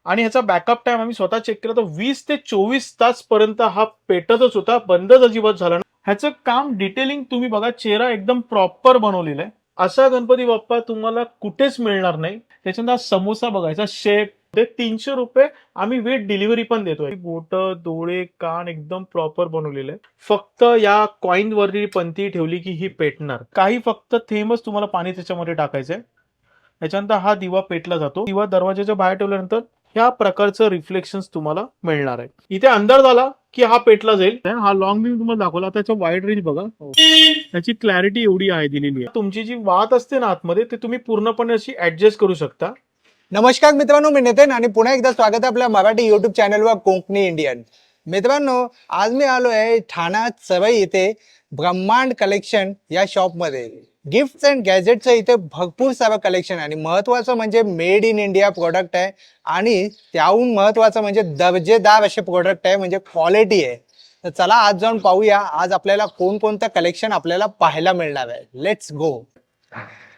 आणि ह्याचा backup time आम्ही स्वतः चेक केला तर 20 ते 24 तास पर्यंत हा पेटतच होता, बंदच अजिबात झाला नाही. ह्याचं काम डिटेलिंग तुम्ही बघा, चेहरा एकदम प्रॉपर बनवलेला आहे. असा गणपती बाप्पा तुम्हाला कुठेच मिळणार नाही. त्याच्यानंतर समोसा बघायचा शेप ते ₹300 आम्ही विथ डिलिव्हरी पण देतोय. बोट, डोळे, कान एकदम प्रॉपर बनवलेले आहे. फक्त या कॉइन वरती पंती ठेवली की ही पेटणार. काही फक्त थेंबच तुम्हाला पाणी त्याच्यामध्ये टाकायचंय. त्याच्यानंतर हा दिवा पेटला जातो. दिवा दरवाजाच्या बाहेर ठेवल्यानंतर ह्या प्रकारचं रिफ्लेक्शन तुम्हाला मिळणार आहे. इथे अंधार झाला की हा पेटला जाईल. हा लॉंग व्ह्यू तुम्हाला दाखवला, त्याचा वाईड रेंज बघा. त्याची क्लॅरिटी एवढी आहे दिलेली आहे. तुमची जी वात असते ना आतमध्ये, ते तुम्ही पूर्णपणे अशी ऍडजस्ट करू शकता. नमस्कार मित्रांनो, मी नितीन आणि पुन्हा एकदा स्वागत आहे आपल्या मराठी युट्यूब चॅनलवर कोकणी इंडियन. मित्रांनो, आज मी आलो आहे ठाणा सवई इथे ब्रह्मांड कलेक्शन या शॉपमध्ये. गिफ्ट्स अँड गॅजेटचं इथे भरपूर सारं कलेक्शन आहे आणि महत्त्वाचं म्हणजे मेड इन इंडिया प्रोडक्ट आहे आणि त्याहून महत्त्वाचं म्हणजे दर्जेदार असे प्रोडक्ट आहे, म्हणजे क्वालिटी आहे. तर चला आज जाऊन पाहूया आज आपल्याला कोणकोणतं कलेक्शन आपल्याला पाहायला मिळणार आहे. Let's go.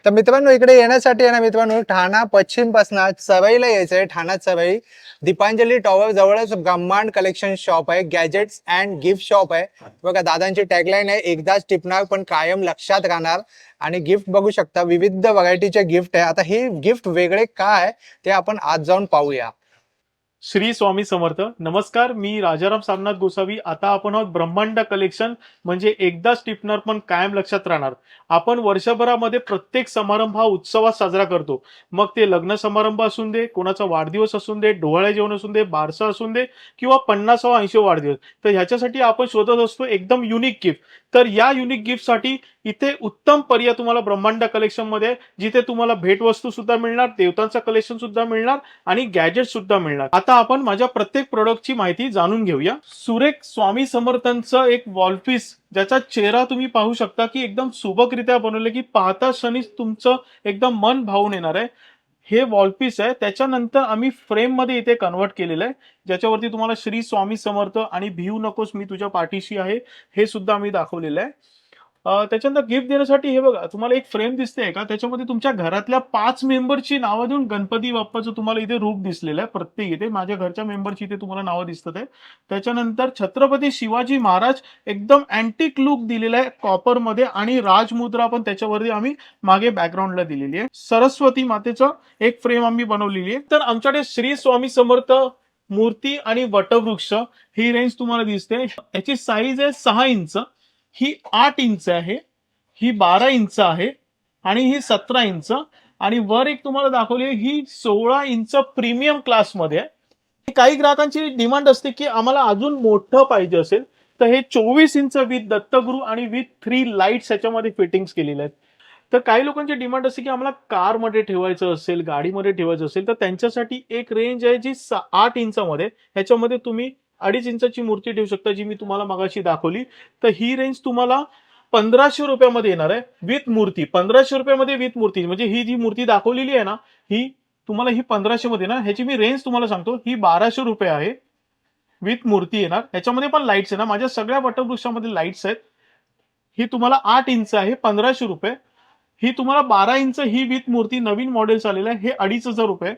तर मित्रांनो, इकडे येण्यासाठी आहे ना मित्रांनो, ठाणा पश्चिम पासून सवईला यायचंय. ठाणा सवई दीपांजली टॉवर जवळच ब्रह्मांड कलेक्शन शॉप आहे, गॅजेट्स अँड गिफ्ट शॉप आहे. बघा दादांची टॅगलाईन आहे, एकदाच टिपणार पण कायम लक्षात राहणार. आणि गिफ्ट बघू शकता, विविध व्हरायटीचे गिफ्ट आहे. आता हे गिफ्ट वेगळे काय ते आपण आज जाऊन पाहूया. श्री स्वामी समर्थ. नमस्कार, मी राजाराम सामनाथ गोसावी. आता आपण आहोत ब्रह्मांड कलेक्शन, म्हणजे एकदाच टिपणार पण कायम लक्षात राहणार. आपण वर्षभरामध्ये प्रत्येक समारंभ हा उत्सवात साजरा करतो. मग ते लग्न समारंभ असून दे, कोणाचा वाढदिवस असून दे, डोहाळे जेवण असून दे, बारसा असून दे किंवा 50वा 80वा वाढदिवस. तर ह्याच्यासाठी आपण शोधत असतो एकदम युनिक गिफ्ट. तर या युनिक गिफ्टसाठी इथे उत्तम पर्याय तुम्हाला ब्रह्मांड कलेक्शन मध्ये, जिथे तुम्हाला भेटवस्तू सुद्धा मिळणार, देवतांचा कलेक्शन सुद्धा मिळणार आणि गॅजेट सुद्धा मिळणार. आता आपण माझ्या प्रत्येक प्रोडक्टची माहिती जाणून घेऊया. सुरेख स्वामी समर्थांचं एक वॉलपीस, ज्याचा चेहरा तुम्ही पाहू शकता की एकदम सुबकरित्या बनवले, की पाहता क्षणीच तुमचं एकदम मन भावून येणार आहे. हे वॉलपीस आहे. त्याच्यानंतर आम्ही फ्रेम मध्ये इथे कन्वर्ट केलेलं आहे, ज्याच्यावरती तुम्हाला श्री स्वामी समर्थ आणि भिवू नकोस मी तुझ्या पाठीशी आहे हे सुद्धा आम्ही दाखवलेलं आहे. त्याच्यानंतर गिफ्ट देण्यासाठी हे बघा, तुम्हाला एक फ्रेम दिसते का, त्याच्यामध्ये तुमच्या घरातल्या 5 मेंबरची नावं देऊन गणपती बाप्पाचं तुम्हाला इथे रूप दिसलेलं आहे. प्रत्येक इथे माझ्या घरच्या मेंबरची इथे तुम्हाला नावं दिसतात आहे. त्याच्यानंतर छत्रपती शिवाजी महाराज एकदम अँटिक लुक दिलेला आहे कॉपर मध्ये, आणि राजमुद्रा पण त्याच्यावरती आम्ही मागे बॅकग्राऊंडला दिलेली आहे. सरस्वती मातेचं एक फ्रेम आम्ही बनवलेली आहे. तर आमच्याकडे श्री स्वामी समर्थ मूर्ती आणि वटवृक्ष ही रेंज तुम्हाला दिसते. याची साईज आहे 6 इंच, ही 8 इंच आहे, ही 12 इंच आहे आणि ही 17 इंच, आणि वर एक तुम्हाला दाखवली ही 16 इंच प्रीमियम क्लास मध्ये आहे. काही ग्राहकांची डिमांड असते की आम्हाला अजून मोठं पाहिजे असेल, तर हे 24 इंच विथ दत्तगुरु आणि विथ 3 लाईट्स याच्यामध्ये फिटिंग्स केलेले आहेत. तर काही लोकांची डिमांड असते की आम्हाला कारमध्ये ठेवायचं असेल, गाडीमध्ये ठेवायचं असेल, तर त्यांच्यासाठी एक रेंज आहे जी 8 इंचामध्ये, ह्याच्यामध्ये तुम्ही 2.5 इंचाची मूर्ती ठेवू शकता, जी मी तुम्हाला मगाशी दाखवली. तर ही रेंज तुम्हाला 1500 रुपयामध्ये येणार आहे विथ मूर्ती. 1500 रुपयामध्ये विथ मूर्ती, म्हणजे ही जी मूर्ती दाखवलेली आहे ना, ही तुम्हाला ही 1500 मध्ये ना, ह्याची मी रेंज तुम्हाला सांगतो, ही 1200 रुपये आहे विथ मूर्ती येणार. ह्याच्यामध्ये पण लाईट्स आहे ना, माझ्या सगळ्या वटवृक्षामध्ये लाईट्स आहेत. ही तुम्हाला 8 इंच आहे 1500 रुपये. ही तुम्हाला 12 इंच ही विथ मूर्ती नवीन मॉडेल आलेलं आहे, हे 2500 रुपये.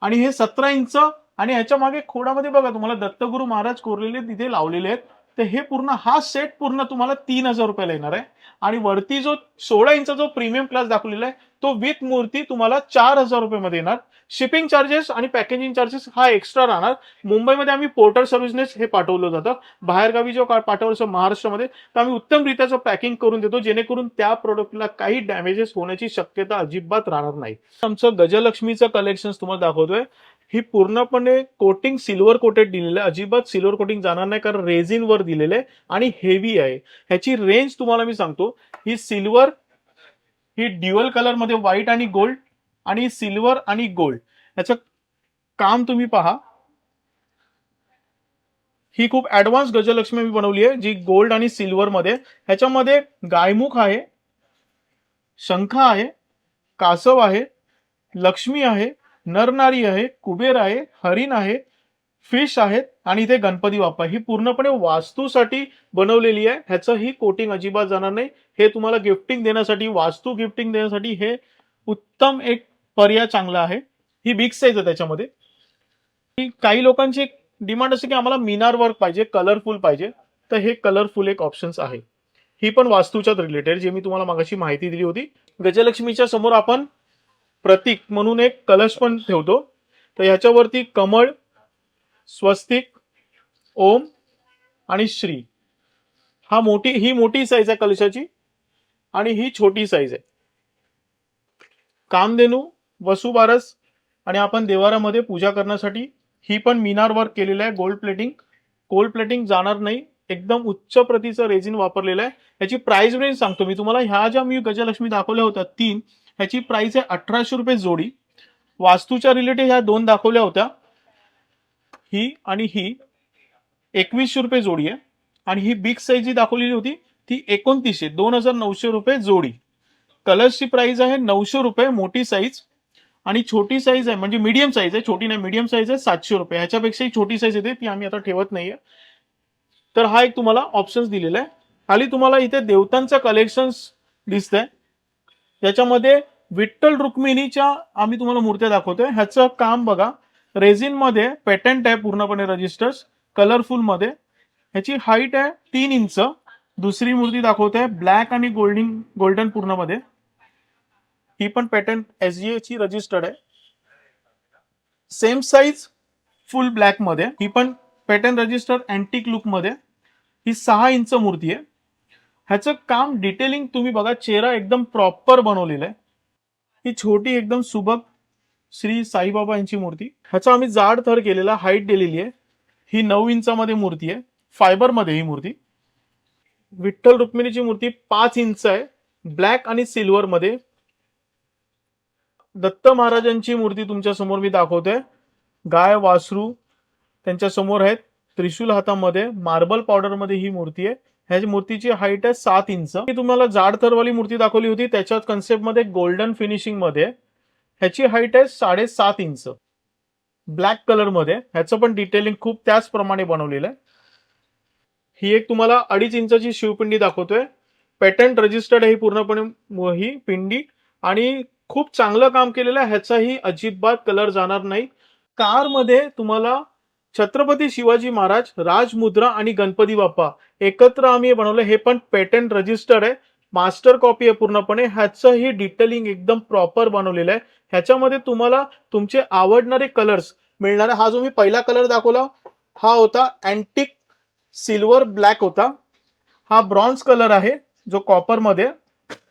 आणि हे 17 इंच, आणि ह्याच्या मागे खोडामध्ये बघा तुम्हाला दत्तगुरु महाराज कोरलेले तिथे लावलेले आहेत. तर हे पूर्ण हा सेट पूर्ण तुम्हाला 3000 रुपयाला येणार आहे. आणि वरती जो 16 इंच जो प्रीमियम क्लास दाखवलेला आहे, तो विथ मूर्ती तुम्हाला 4000 रुपये मध्ये येणार. शिपिंग चार्जेस आणि पॅकेजिंग चार्जेस हा एक्स्ट्रा राहणार. मुंबईमध्ये आम्ही पोर्टर सर्व्हिसनेच हे पाठवलं जातं. बाहेरगावी जो पाठवलं महाराष्ट्रामध्ये, तर आम्ही उत्तमरित्याचं पॅकिंग करून देतो, जेणेकरून त्या प्रोडक्टला काही डॅमेजेस होण्याची शक्यता अजिबात राहणार नाही. आमचं गजलक्ष्मीचं कलेक्शन तुम्हाला दाखवतोय. ही पूर्णपणे कोटिंग सिल्वर कोटेड दिलेलं आहे, अजिबात सिल्वर कोटिंग जाणार नाही, कारण रेझिन वर दिलेलं आहे आणि हेवी आहे. ह्याची रेंज तुम्हाला मी सांगतो, ही सिल्वर, ही ड्युअल कलर मध्ये व्हाईट आणि गोल्ड, आणि सिल्वर आणि गोल्ड ह्याचं काम तुम्ही पहा. ही खूप ऍडव्हान्स गजलक्ष्मी मी बनवली आहे, जी गोल्ड आणि सिल्वर मध्ये. ह्याच्यामध्ये गायमुख आहे, शंख आहे, कासव आहे, लक्ष्मी आहे, नरनारी आहे, कुबेर आहे, हरिण आहे, फिश आहेत, आणि इथे गणपती बाप्पा. ही पूर्णपणे वास्तूसाठी बनवलेली आहे. ह्याचं ही कोटिंग अजिबात जाणार नाही. हे तुम्हाला गिफ्टिंग देण्यासाठी, वास्तू गिफ्टिंग देण्यासाठी हे उत्तम एक पर्याय चांगला आहे. ही बिग साईज आहे त्याच्यामध्ये. काही लोकांची डिमांड असते की आम्हाला मिनार वर्क पाहिजे, कलरफुल पाहिजे, तर हे कलरफुल एक ऑप्शन्स आहे. ही पण वास्तूच्या रिलेटेड जे मी तुम्हाला मागाशी माहिती दिली होती. गजलक्ष्मीच्या समोर आपण प्रतीक म्हणून एक कलश पण ठेवतो. तर ह्याच्यावरती कमळ, स्वस्तिक, ओम आणि श्री ही मोठी साईज आहे कलशाची आणि ही छोटी साईज आहे. कामधेनू, वसुबारस आणि आपण देवारामध्ये पूजा करण्यासाठी ही पण मिनार वर्क केलेलं आहे. गोल्ड प्लेटिंग जाणार नाही. एकदम उच्च प्रतीचं रेझिन वापरलेलं आहे. याची प्राइस रेंज सांगतो मी तुम्हाला. ह्या ज्या मी गजलक्ष्मी दाखवल्या होत्या 3, ह्याची प्राइस आहे 1800 रुपये जोडी. वास्तूच्या रिलेटेड ह्या 2 दाखवल्या होत्या, ही आणि ही 2100 रुपये जोडी आहे. आणि ही बिग साईज जी दाखवलेली होती ती 2900, 2900 रुपये जोडी. कलर्सची प्राइस आहे 900 रुपये मोठी साईज आणि छोटी साईज आहे म्हणजे मीडियम साईज आहे, छोटी नाही मीडियम साईज आहे 700 रुपये. ह्याच्यापेक्षाही छोटी साईज येते ती आम्ही आता ठेवत नाहीये. तर हा एक तुम्हाला ऑप्शन्स दिलेला आहे. खाली तुम्हाला इथे देवतांचं कलेक्शन्स दिसतंय. याच्यामध्ये विठ्ठल रुक्मिणीच्या आम्ही तुम्हाला मूर्त्या दाखवतोय. ह्याचं काम बघा, रेझिन मध्ये पेटंट आहे, पूर्णपणे रजिस्टर्स, कलरफुल मध्ये. ह्याची हाईट आहे 3 इंच. दुसरी मूर्ती दाखवते ब्लॅक आणि गोल्डन पूर्णमध्ये. ही पण पॅटर्न SGA ची रजिस्टर्ड आहे. सेम साईज फुल ब्लॅक मध्ये. ही पण पॅटर्न रजिस्टर्ड अँटिक लुक मध्ये. ही 6 इंच मूर्ती आहे. ह्याचं काम डिटेलिंग तुम्ही बघा, चेहरा एकदम प्रॉपर बनवलेला आहे. ही छोटी एकदम सुबक श्री साईबाबा यांची मूर्ती. ह्याचा आम्ही जाड थर केलेला, हाईट दिलेली आहे. ही 9 इंचामध्ये मूर्ती आहे, फायबर मध्ये ही मूर्ती. विठ्ठल रुक्मिणीची मूर्ती 5 इंच आहे, ब्लॅक आणि सिल्वर मध्ये. दत्त महाराजांची मूर्ती तुमच्या समोर मी दाखवतोय. गाय वासरू त्यांच्या समोर आहेत, त्रिशूल हातामध्ये, मार्बल पावडर मध्ये ही मूर्ती आहे. ह्याची मूर्तीची हाईट आहे 7 इंच. मी तुम्हाला जाड थरवाली मूर्ती दाखवली होती, त्याच्यात कन्सेप्ट मध्ये गोल्डन फिनिशिंग मध्ये. ह्याची हाईट आहे 7.5 इंच, ब्लॅक कलर मध्ये. ह्याचं पण डिटेलिंग खूप त्याचप्रमाणे बनवलेलं आहे. ही एक तुम्हाला 2.5 इंचाची शिवपिंडी दाखवतोय. पेटंट रजिस्टर्ड आहे पूर्णपणे ही पिंडी आणि खूप चांगलं काम केलेलं आहे. ह्याचाही अजिबात कलर जाणार नाही. कार मध्ये तुम्हाला छत्रपती शिवाजी महाराज, राजमुद्रा आणि गणपती बाप्पा एकत्र आम्ही बनवलं. हे पण पेटंट रजिस्टर्ड आहे, मास्टर कॉपी आहे पूर्णपणे. ह्याचं ही डिटेलिंग एकदम प्रॉपर बनवलेलं आहे. ह्याच्यामध्ये तुम्हाला तुमचे आवडणारे कलर्स मिळणार आहे. हा जो मी पहिला कलर दाखवला हा होता अँटिक सिल्वर ब्लॅक होता. हा ब्रॉन्झ कलर आहे जो कॉपर मध्ये.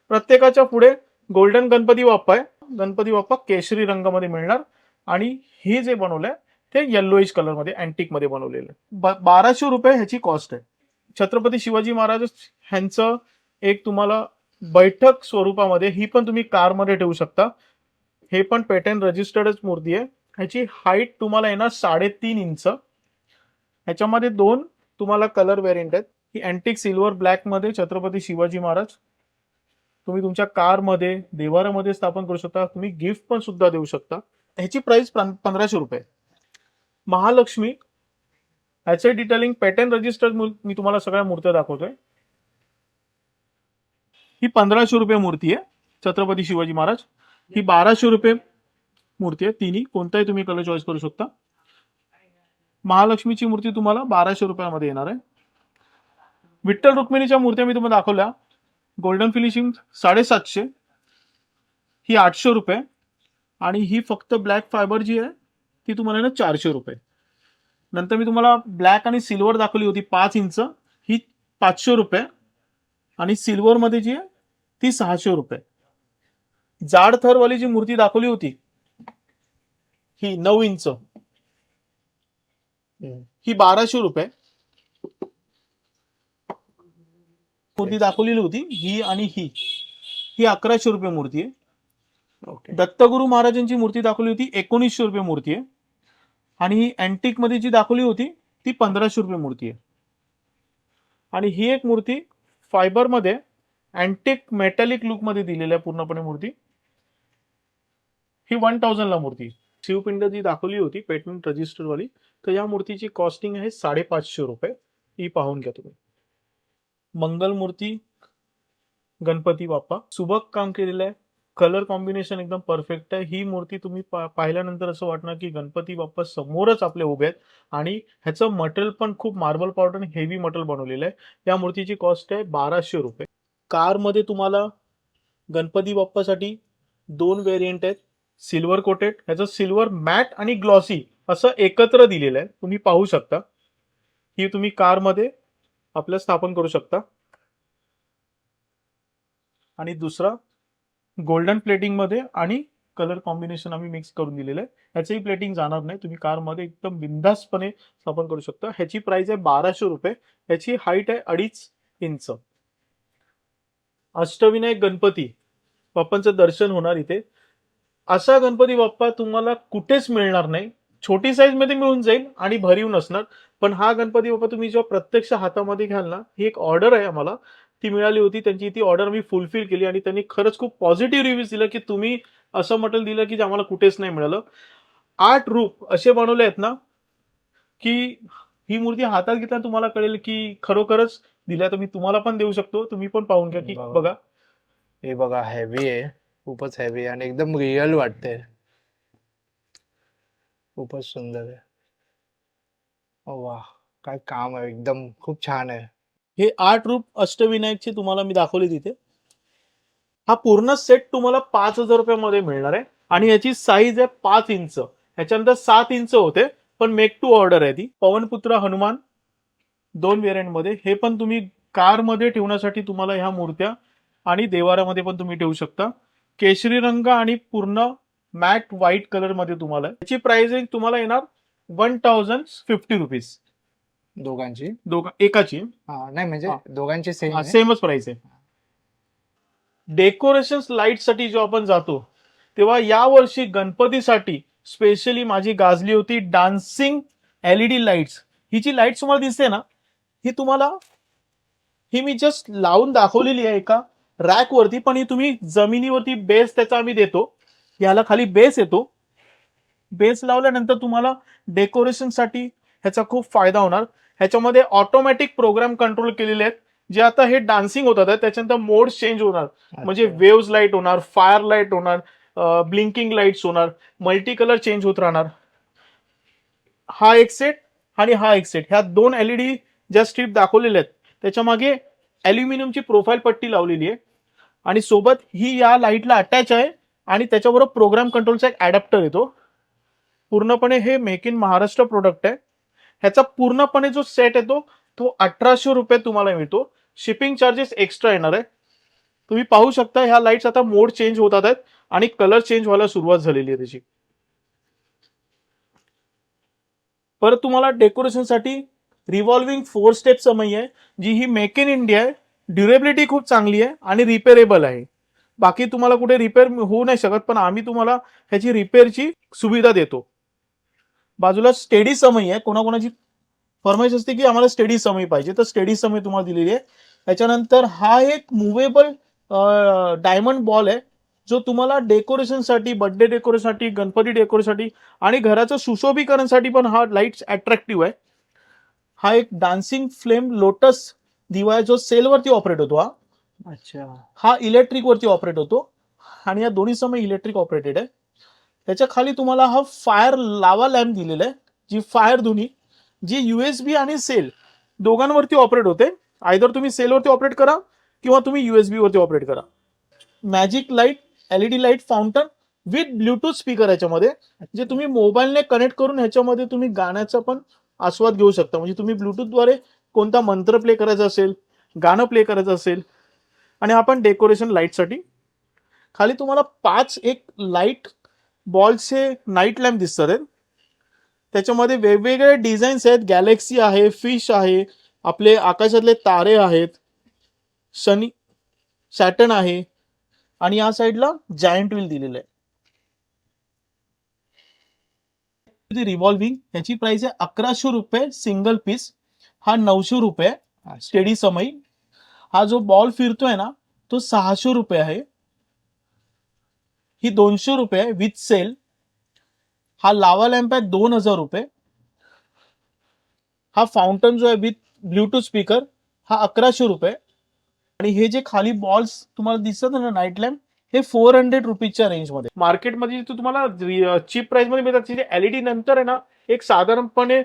प्रत्येकाच्या पुढे गोल्डन गणपती बाप्पा आहे. गणपती बाप्पा केशरी रंगामध्ये मिळणार. आणि हे जे बनवलंय ते येल्लोइश कलर मध्ये अँटिक मध्ये बनवलेलं आहे. 1200 रुपये ह्याची कॉस्ट आहे. छत्रपती शिवाजी महाराज ह्यांचं एक तुम्हाला बैठक स्वरूपामध्ये, ही पण तुम्ही कारमध्ये ठेवू शकता. हे पण पेटंट रजिस्टर्डच मूर्ती आहे. ह्याची हाईट तुम्हाला येणार 3.5 इंच. ह्याच्यामध्ये 2 तुम्हाला कलर व्हेरियंट आहेत. ही अँटिक सिल्वर ब्लॅक मध्ये छत्रपती शिवाजी महाराज तुम्ही तुमच्या कारमध्ये, देवारामध्ये स्थापन करू शकता. तुम्ही गिफ्ट पण सुद्धा देऊ शकता. ह्याची प्राइस 1500 रुपये. महालक्ष्मी, ह्याचे डिटेलिंग पॅटर्न रजिस्टर्ड मी तुम्हाला सगळ्या मूर्त्या दाखवतोय. ही 1500 रुपये मूर्ती आहे छत्रपती शिवाजी महाराज. ही 1200 रुपये मूर्ती आहे. तिन्ही कोणताही तुम्ही कलर चॉईस करू शकता. महालक्ष्मीची मूर्ती तुम्हाला 1200 रुपयामध्ये येणार आहे. विठ्ठल रुक्मिणीच्या मूर्त्या मी तुम्हाला दाखवल्या, गोल्डन फिनिशिंग 750. ही 800 रुपये. आणि ही फक्त ब्लॅक फायबर जी आहे ती तुम्हाला ना 400 रुपये. नंतर मी तुम्हाला ब्लॅक आणि सिल्वर दाखवली होती 5 इंच, ही 500 रुपये. आणि सिल्वर मध्ये जी आहे ती 600 रुपये. जाड थरवाली जी मूर्ती दाखवली होती ही 9 इंच, ही 1200 रुपये. मूर्ती दाखवलेली होती ही आणि ही 1100 रुपये मूर्ती आहे. दत्तगुरु महाराजांची मूर्ती दाखवली होती 1900 रुपये मूर्ती आहे. आणि ही अँटिक मध्ये जी दाखवली होती ती 1500 रुपये मूर्ती आहे. आणि ही एक मूर्ती फायबर मध्ये अँटिक मेटॅलिक लुक मध्ये दिलेली आहे पूर्णपणे मूर्ती. ही 1000 ला मूर्ती. शिवपिंड जी दाखवली होती पेटंट रजिस्टर वाली, तर या मूर्तीची कॉस्टिंग आहे 550 रुपये. ही पाहून घ्या तुम्ही. मंगल मूर्ती, गणपती बाप्पा सुबक काम केलेलं आहे. कलर कॉम्बिनेशन एकदम परफेक्ट आहे. ही मूर्ती तुम्ही पाहिल्यानंतर असं वाटणार की गणपती बाप्पा समोरच आपले उभे आहेत आणि ह्याचं मटेरियल पण खूप मार्बल पावडर आणि हेवी मटेरियल बनवलेलं आहे. या मूर्तीची कॉस्ट आहे ₹1200. कारमध्ये तुम्हाला गणपती बाप्पासाठी 2 व्हेरियंट आहेत. सिल्वर कोटेड, ह्याचं सिल्वर मॅट आणि ग्लॉसी असं एकत्र दिलेलं आहे. तुम्ही पाहू शकता. ही तुम्ही कारमध्ये आपलं स्थापन करू शकता. आणि दुसरा गोल्डन प्लेटिंग मध्ये आणि कलर कॉम्बिनेशन आम्ही मिक्स करून दिलेलं आहे. ह्याचंही प्लेटिंग जाणार नाही. तुम्ही कारमध्ये एकदम बिंदासपणे स्थापन करू शकता. ह्याची प्राइस आहे ₹1200. ह्याची हाईट आहे 2.5 इंच. अष्टविनायक गणपती बाप्पांचं दर्शन होणार इथे. असा गणपती बाप्पा तुम्हाला कुठेच मिळणार नाही. छोटी साईज मध्ये मिळून जाईल आणि भरीव नसणार. पण हा गणपती बाप्पा तुम्ही जेव्हा प्रत्यक्ष हातामध्ये घ्याल ना, ही एक ऑर्डर आहे आम्हाला. ती मिळाली होती. त्यांची ती ऑर्डर मी फुलफिल केली आणि त्यांनी खरंच खूप पॉझिटिव्ह रिव्ह्यूज दिला, की तुम्ही असं मटेरियल दिलं, की जे आम्हाला कुठेच नाही मिळालं. 8 रूप असे बनवले आहेत ना, की ही मूर्ती हातात घेतल्यावर तुम्हाला कळेल, की खरोखरच दिल्या. तर मी तुम्हाला पण देऊ शकतो. तुम्ही पण पाहून घ्या, की बघा. हे बघा हेवी आहे, खूपच हेवी आणि एकदम रिअल वाटते. खूपच सुंदर आहे. वा, काय काम आहे, एकदम खूप छान आहे. हे 8 रूप अष्टविनायकचे तुम्हाला मी दाखवले तिथे. हा पूर्ण सेट तुम्हाला ₹5000 मिळणार आहे आणि याची साईज आहे 5 इंच. ह्याच्यानंतर 7 इंच होते, पण मेक टू ऑर्डर आहे ती. पवनपुत्र हनुमान 2 व्हेरियंट मध्ये. हे पण तुम्ही कारमध्ये ठेवण्यासाठी तुम्हाला ह्या मूर्त्या आणि देवारामध्ये पण तुम्ही ठेवू शकता. केशरी रंग आणि पूर्ण मॅट व्हाईट कलर मध्ये तुम्हाला याची प्राइसिंग तुम्हाला येणार ₹1050. दोघांची एकाची. नाही म्हणजे हा. दोघांची सेम आहे. सेमच प्राइस आहे. डेकोरेशन लाईटसाठी जेव्हा आपण जातो तेव्हा यावर्षी गणपतीसाठी स्पेशली माझी गाजली होती डान्सिंग एलईडी लाईट्स. ही जी लाईट तुम्हाला दिसते ना, ही तुम्हाला ही मी जस्ट लावून दाखवलेली आहे एका रॅक वरती, पण ही तुम्ही जमिनीवरती बेस त्याचा आम्ही देतो. याला खाली बेस येतो. बेस लावल्यानंतर तुम्हाला डेकोरेशनसाठी ह्याचा खूप फायदा होणार. ह्याच्यामध्ये ऑटोमॅटिक प्रोग्राम कंट्रोल केलेले आहेत, जे आता हे डान्सिंग होतात आहे, त्याच्यानंतर मोड चेंज होणार. म्हणजे वेव्स लाईट होणार, फायर लाईट होणार, ब्लिंकिंग लाईट्स होणार, मल्टी कलर चेंज होत राहणार. हा एक सेट आणि हा एक सेट, ह्या 2 एलईडी ज्या स्ट्रीप दाखवलेल्या आहेत त्याच्या मागे अल्युमिनियमची प्रोफाईल पट्टी लावलेली आहे आणि सोबत ही या लाईटला अटॅच आहे आणि त्याच्याबरोबर प्रोग्राम कंट्रोलचा एक अडॅप्टर येतो. पूर्णपणे हे मेक इन महाराष्ट्र प्रोडक्ट आहे. ह्याचा पूर्णपणे जो सेट येतो तो ₹1800 तुम्हाला मिळतो. शिपिंग चार्जेस एक्स्ट्रा येणार आहे. तुम्ही पाहू शकता ह्या लाईट्स आता मोड चेंज होतात आहेत आणि कलर चेंज व्हायला सुरुवात झालेली आहे त्याची. परत तुम्हाला डेकोरेशनसाठी रिव्हॉल्विंग 4 स्टेप समई आहे, जी ही मेक इन इंडिया आहे. ड्युरेबिलिटी खूप चांगली आहे आणि रिपेरेबल आहे. बाकी तुम्हाला कुठे रिपेअर होऊ नाही शकत, पण आम्ही तुम्हाला ह्याची रिपेअरची सुविधा देतो. बाजूला स्टेडी समई आहे. कोणाकोणाची फरमाईश असते की आम्हाला स्टेडी समई पाहिजे, तर स्टेडी समई तुम्हाला दिलेली आहे. त्याच्यानंतर हा एक मुव्हेबल डायमंड बॉल आहे, जो तुम्हाला डेकोरेशनसाठी, बर्थडे डेकोरेशनसाठी, गणपती डेकोरेशनसाठी आणि घराचं सुशोभीकरणासाठी पण हा लाईट्स अट्रॅक्टिव्ह आहे. हा एक डान्सिंग फ्लेम लोटस दिवा आहे, जो सेलवरती ऑपरेट होतो. अच्छा, हा इलेक्ट्रिक वरती ऑपरेट होतो आणि या दोन्ही समय इलेक्ट्रिक ऑपरेटेड आहे. त्याच्या खाली तुम्हाला हा फायर लावा लॅम्प दिलेला आहे, जी फायर दोन्ही, जी युएसबी आणि सेल दोघांवरती ऑपरेट होते. आयदर तुम्ही सेलवरती ऑपरेट करा किंवा तुम्ही युएसबी वरती ऑपरेट करा. Magic light LED light fountain with Bluetooth speaker याच्यामध्ये, जे तुम्ही मोबाईलने कनेक्ट करून ह्याच्यामध्ये तुम्ही गाण्याचा पण आस्वाद घेऊ शकता. म्हणजे तुम्ही ब्लूटूथद्वारे कोणता मंत्र प्ले करायचा असेल, गाणं प्ले करायचं असेल. आणि आपण डेकोरेशन लाईटसाठी खाली तुम्हाला 5 एक लाईट बॉल्सचे नाईट लॅम्प दिसतात आहेत. त्याच्यामध्ये वेगवेगळे डिझाईन्स आहेत. गॅलेक्सी आहे, फिश आहे, आपले आकाशातले तारे आहेत, शनी सॅटर्न आहे आणि या साईडला जायंट व्हील दिलेलं आहे. रिव्हॉल्विंग ह्याची प्राइस आहे ₹1100 सिंगल पीस. हा ₹900 स्टेडी समई. हा जो बॉल फिरतोय ना, तो ₹600 आहे. ही ₹200 आहे विथ सेल. हा लावा लॅम्प आहे ₹2000. हा फाउंटन जो आहे विथ ब्लूटूथ स्पीकर, हा ₹1100. आणि हे जे खाली बॉल्स तुम्हाला दिसतात ना नाईट लॅम्प, हे 400 रुपीजच्या रेंजमध्ये. मार्केटमध्ये तुम्हाला चीप प्राइस मध्ये मिळतात तिथे एलईडी नंतर आहे ना एक साधारणपणे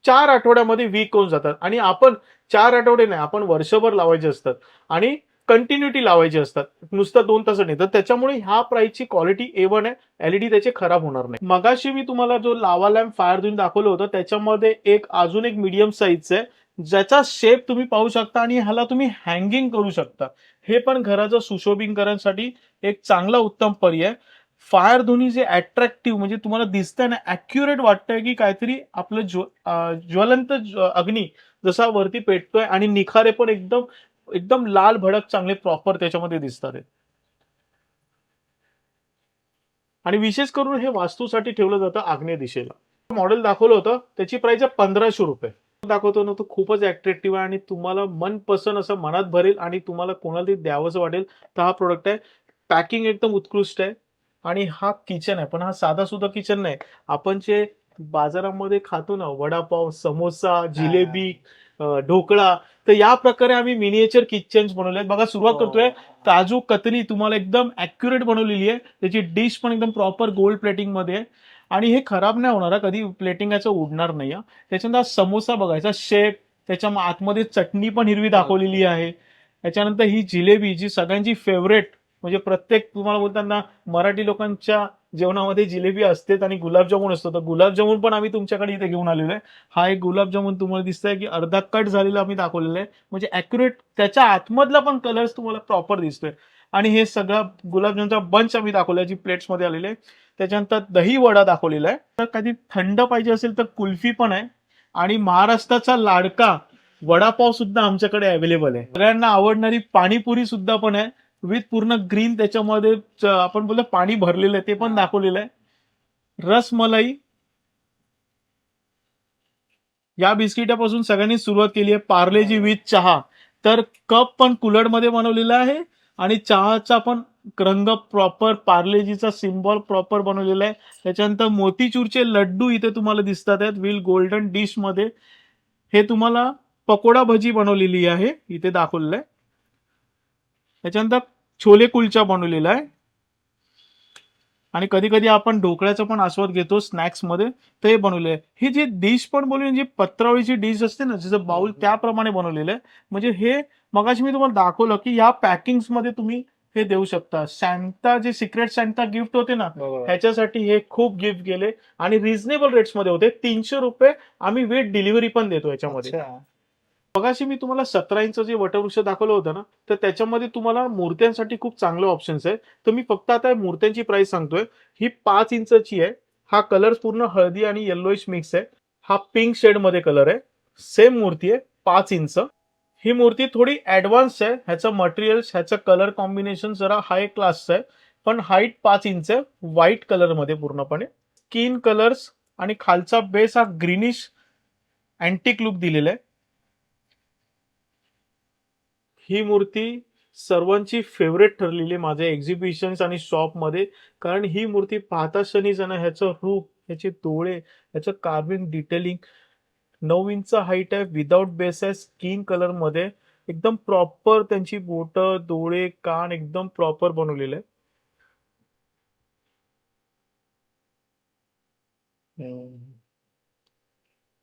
4 आठवड्यामध्ये वीक होऊन जातात आणि आपण 4 आठवडे नाही, आपण वर्षभर लावायचे असतात आणि कंटिन्युटी लावायची असतात, नुसतं 2 तास नाही. तर त्याच्यामुळे ह्या प्राइसची क्वालिटी A1 आहे, एलईडी त्याचे खराब होणार नाही. मगाशी मी तुम्हाला जो लावा लॅम्प फायर देऊन दाखवलं होतं त्याच्यामध्ये अजून एक मीडियम साईजचं आहे, ज्याचा शेप तुम्ही पाहू शकता आणि ह्याला तुम्ही हँगिंग करू शकता. हे पण घराचं सुशोभीकरणासाठी एक चांगला उत्तम पर्याय. फायर ध्वनी जे अट्रॅक्टिव्ह म्हणजे तुम्हाला दिसतंय ना, ऍक्युरेट वाटतंय की काहीतरी आपलं ज्वलंत अग्नी जसा वरती पेटतोय आणि निखारे पण एकदम एकदम लाल भडक चांगले प्रॉपर त्याच्यामध्ये दिसतात आहे. आणि विशेष करून हे वास्तूसाठी ठेवलं जातं आग्नेय दिशेला. मॉडेल दाखवलं होतं त्याची प्राइस आहे 1500 रुपये. दाखवतो ना तो खूपच अट्रॅक्टिव्ह आहे आणि तुम्हाला मनपसंत असं मनात भरेल आणि तुम्हाला कोणाला तरी द्यावंसं वाटेल तर हा प्रोडक्ट आहे. पॅकिंग एकदम उत्कृष्ट आहे आणि हा किचन आहे, पण हा साधा सुद्धा किचन नाही. आपण जे बाजारामध्ये खातो ना वडापाव, समोसा, जिलेबी, ढोकळा, तर या प्रकारे आम्ही मिनिएचर किचन्स बनवले आहेत. बघा सुरुवात करतोय. काजू कतली तुम्हाला एकदम ॲक्युरेट बनवलेली आहे. त्याची डिश पण एकदम प्रॉपर गोल्ड प्लेटिंग मध्ये आहे आणि हे खराब नाही होणार, कधी प्लेटिंग याचं उडणार नाही. त्याच्यानंतर समोसा बघायचा शेप, त्याच्या आतमध्ये चटणी पण हिरवी दाखवलेली आहे. त्याच्यानंतर ही जिलेबी जी सगळ्यांची फेवरेट, म्हणजे प्रत्येक तुम्हाला बोलताना मराठी लोकांच्या जेवणामध्ये जिलेबी असतेच आणि गुलाबजामुन असतो, तर गुलाबजामुन पण आम्ही तुमच्याकडे इथे घेऊन आलेलो आहे. हा एक गुलाबजामुन तुम्हाला दिसतंय की अर्धा कट झालेला आम्ही दाखवलेला आहे, म्हणजे ॲक्युरेट त्याच्या आतमधला पण कलर्स तुम्हाला प्रॉपर दिसतोय. आणि हे सगळं गुलाबजामचा बंच आम्ही दाखवलाय जी प्लेट्समध्ये आलेले आहे. त्याच्यानंतर दही वडा दाखवलेला आहे. तर कधी थंड पाहिजे असेल तर कुल्फी पण आहे आणि महाराष्ट्राचा लाडका वडापाव सुद्धा आमच्याकडे अवेलेबल आहे. सगळ्यांना आवडणारी पाणीपुरी सुद्धा पण आहे विथ पूर्ण ग्रीन त्याच्यामध्ये आपण बोलतो पाणी भरलेलं आहे ते पण दाखवलेलं आहे. रसमलाई या बिस्किटापासून सगळ्यांनी सुरुवात केली आहे. पार्लेजी विथ चहा, तर कप पण कुलर मध्ये बनवलेला आहे आणि चहाचा पण रंग प्रॉपर पार्लेजीचा सिम्बॉल प्रॉपर बनवलेला आहे. त्याच्यानंतर मोतीचूरचे लड्डू इथे तुम्हाला दिसतात आहेत विल गोल्डन डिश मध्ये. हे तुम्हाला पकोडा भजी बनवलेली आहे इथे दाखवलेलं आहे. त्याच्यानंतर छोले कुलचा बनवलेला आहे आणि कधी कधी आपण ढोकळ्याचा पण आस्वाद घेतो स्नॅक्स मध्ये, ते बनवले आहे. ही जी डिश पण बनवली जी पत्रावळीची डिश असते ना जसं बाउल त्याप्रमाणे बनवलेलं आहे. म्हणजे हे मगाशी मी तुम्हाला दाखवलं की या पॅकिंग्स मध्ये तुम्ही हे देऊ शकता. सॅन्टा जे सिक्रेट सॅन्टा गिफ्ट होते ना ह्याच्यासाठी हे खूप गिफ्ट गेले आणि रिझनेबल रेट्स मध्ये होते. 300 रुपये आम्ही विथ डिलिव्हरी पण देतो याच्यामध्ये. मगाशी मी तुम्हाला 17 इंच जे वटवृक्ष दाखवलं होतं ना, तर त्याच्यामध्ये तुम्हाला मूर्त्यांसाठी खूप चांगले ऑप्शन्स आहे. तर मी फक्त आता मूर्त्यांची प्राइस सांगतोय. ही 5 इंचची आहे. हा कलर पूर्ण हळदी आणि येलोइश मिक्स आहे. हा पिंक शेड मध्ये कलर आहे. सेम मूर्ती आहे 5 इंच. ही मूर्ती थोडी ऍडव्हान्स आहे. ह्याचं मटेरियल्स, ह्याचं कलर कॉम्बिनेशन जरा हाय क्लासचं आहे, पण हाईट 5 इंच आहे. व्हाईट कलर मध्ये पूर्णपणे स्किन कलर्स आणि खालचा बेस हा ग्रीनिश अँटिक लुक दिलेला आहे. ही मूर्ती सर्वांची फेवरेट ठरलेली माझ्या एक्झिबिशन्स आणि शॉप मध्ये, कारण ही मूर्ती पाहता क्षणीच ना ह्याचं रूप, ह्याचे डोळे, ह्याचं कार्विंग डिटेलिंग. 9 इंच हाईट आहे, विदाउट बेस आहे, स्किन कलर मध्ये एकदम प्रॉपर त्यांची बोट, डोळे, कान एकदम प्रॉपर बनवलेले आहे.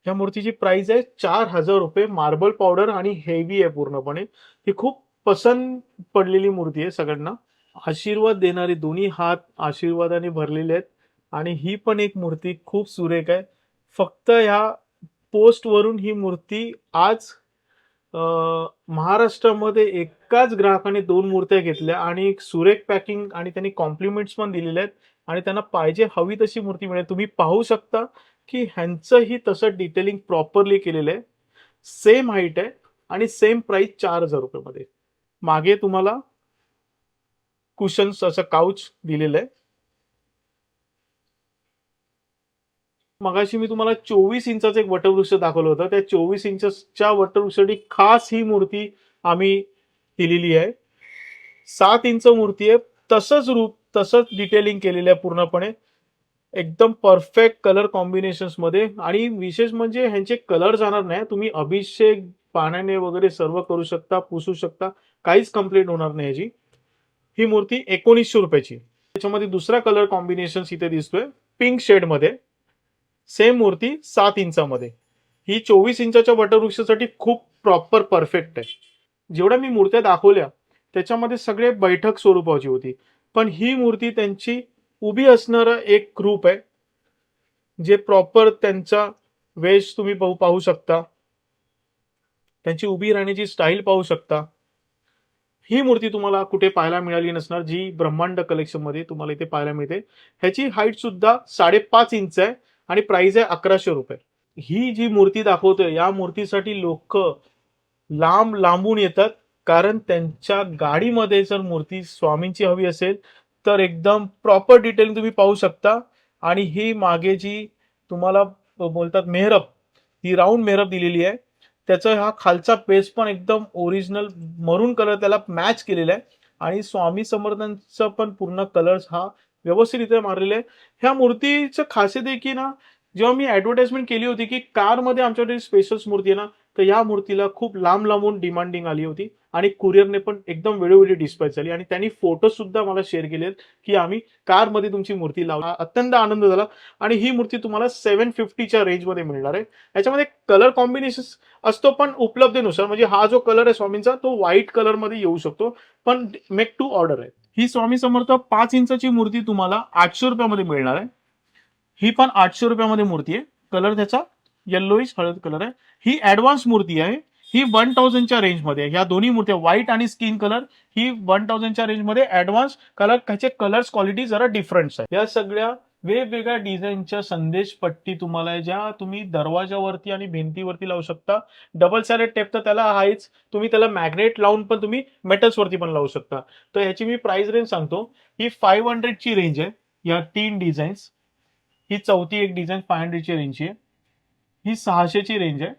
ह्या मूर्तीची प्राइस आहे 4000 रुपये. मार्बल पावडर आणि हेवी आहे पूर्णपणे. ही खूप पसंत पडलेली मूर्ती आहे सगळ्यांना. आशीर्वाद देणारे दोन्ही हात आशीर्वादाने भरलेले आहेत आणि ही पण एक मूर्ती खूप सुरेख आहे. फक्त ह्या पोस्ट वरून ही मूर्ती आज महाराष्ट्रामध्ये एकाच ग्राहकाने 2 मूर्त्या घेतल्या आणि एक सुरेख पॅकिंग आणि त्यांनी कॉम्प्लिमेंट्स पण दिलेले आहेत आणि त्यांना पाहिजे हवी तशी मूर्ती मिळेल. तुम्ही पाहू शकता की ह्यांचंही तसं डिटेलिंग प्रॉपरली केलेलं आहे. सेम हाईट आहे आणि सेम प्राइस 4000 रुपये मध्ये. मागे तुम्हाला कुशन्स असं काउच दिलेलं आहे. मगाशी मी तुम्हाला 24 इंचाचं एक वटवृक्ष दाखवलं होतं. त्या 24 इंचच्या वटवृक्षासाठी खास ही मूर्ती आम्ही दिलेली आहे. 7 इंच मूर्ती आहे. तसंच रूप, तसंच डिटेलिंग केलेलं आहे पूर्णपणे. एकदम परफेक्ट कलर कॉम्बिनेशन्स मध्ये आणि विशेष म्हणजे ह्यांचे कलर जाणार नाही. तुम्ही अभिषेक पाण्याने वगैरे सर्व करू शकता, पुसू शकता, काहीच कंप्लेंट होणार नाही ह्याची. ही मूर्ती 1900 रुपयाची. त्याच्यामध्ये दुसरा कलर कॉम्बिनेशन इथे दिसतोय पिंक शेड मध्ये. सेम मूर्ती 7 इंचामध्ये. ही 24 इंचाच्या वटवृक्षासाठी खूप प्रॉपर परफेक्ट आहे. जेवढ्या मी मूर्त्या दाखवल्या त्याच्यामध्ये सगळे बैठक स्वरूपाची होती, पण ही मूर्ती त्यांची उभी असणारा एक रूप आहे, जे प्रॉपर त्यांचा वेश तुम्ही पाहू शकता, त्यांची उभी राहण्याची स्टाईल पाहू शकता. ही मूर्ती तुम्हाला कुठे पाहायला मिळाली नसणार, जी ब्रह्मांड कलेक्शन मध्ये तुम्हाला इथे पाहायला मिळते. ह्याची हाईट सुद्धा 5.5 इंच आहे आणि प्राइस आहे 1100 रुपये. ही जी मूर्ती दाखवतोय या मूर्तीसाठी लोक लांब लांबून येतात, कारण त्यांच्या गाडीमध्ये जर मूर्ती स्वामींची हवी असेल तर एकदम प्रॉपर डिटेल तुम्ही पाहू शकता. आणि ही मागे जी तुम्हाला बोलतात मेहरब, ही राऊंड मेहरब दिलेली आहे. त्याचा हा खालचा बेस पण एकदम ओरिजिनल मरून कलर त्याला मॅच केलेला आहे. आणि स्वामी समर्थांचा पण पूर्ण कलर्स हा व्यवस्थितरित्या मारलेला आहे. ह्या मूर्तीचं खासियत आहे की ना, जेव्हा मी ऍडव्हर्टाइजमेंट केली होती की कारमध्ये आमच्याकडे स्पेशल मूर्ती आहे ना, तर या मूर्तीला खूप लांब लांबून डिमांडिंग आली होती आणि कुरिअरने पण एकदम वेळोवेळी डिस्पॅच झाली. आणि त्यांनी फोटो सुद्धा मला शेअर केले की आम्ही कारमध्ये तुमची मूर्ती लावली. अत्यंत आनंद झाला. आणि ही मूर्ती तुम्हाला 750च्या रेंजमध्ये मिळणार आहे. याच्यामध्ये कलर कॉम्बिनेशन असतो पण उपलब्धतेनुसार, म्हणजे हा जो कलर आहे स्वामींचा तो व्हाईट कलर मध्ये येऊ शकतो, पण मेक टू ऑर्डर आहे. ही स्वामी समर्थ 5 इंचाची मूर्ती तुम्हाला 800 रुपयामध्ये मिळणार आहे. ही पण 800 रुपयामध्ये मूर्ती आहे. कलर त्याचा येल्लोइश हळद कलर आहे. ही ऍडव्हान्स मूर्ती आहे. ही 1000च्या रेंजमध्ये आहे. ह्या दोन्ही मूर्त्या व्हाईट आणि स्किन कलर ही 1000च्या रेंजमध्ये ऍडव्हान्स कलर. त्याचे कलर्स क्वालिटी जरा डिफरंट आहे. या सगळ्या वेगवेगळ्या डिझाईनच्या संदेश पट्टी तुम्हाला ज्या तुम्ही दरवाजावरती आणि भिंतीवरती लावू शकता. डबल सायडेड टेप तर त्याला आहेच, तुम्ही त्याला मॅग्नेट लावून पण तुम्ही मेटल्स वरती पण लावू शकता. तर ह्याची मी प्राइस रेंज सांगतो. ही 500ची रेंज आहे. या 3 डिझाईन्स. ही चौथी एक डिझाईन 500ची रेंजची आहे. ही 600ची रेंज आहे.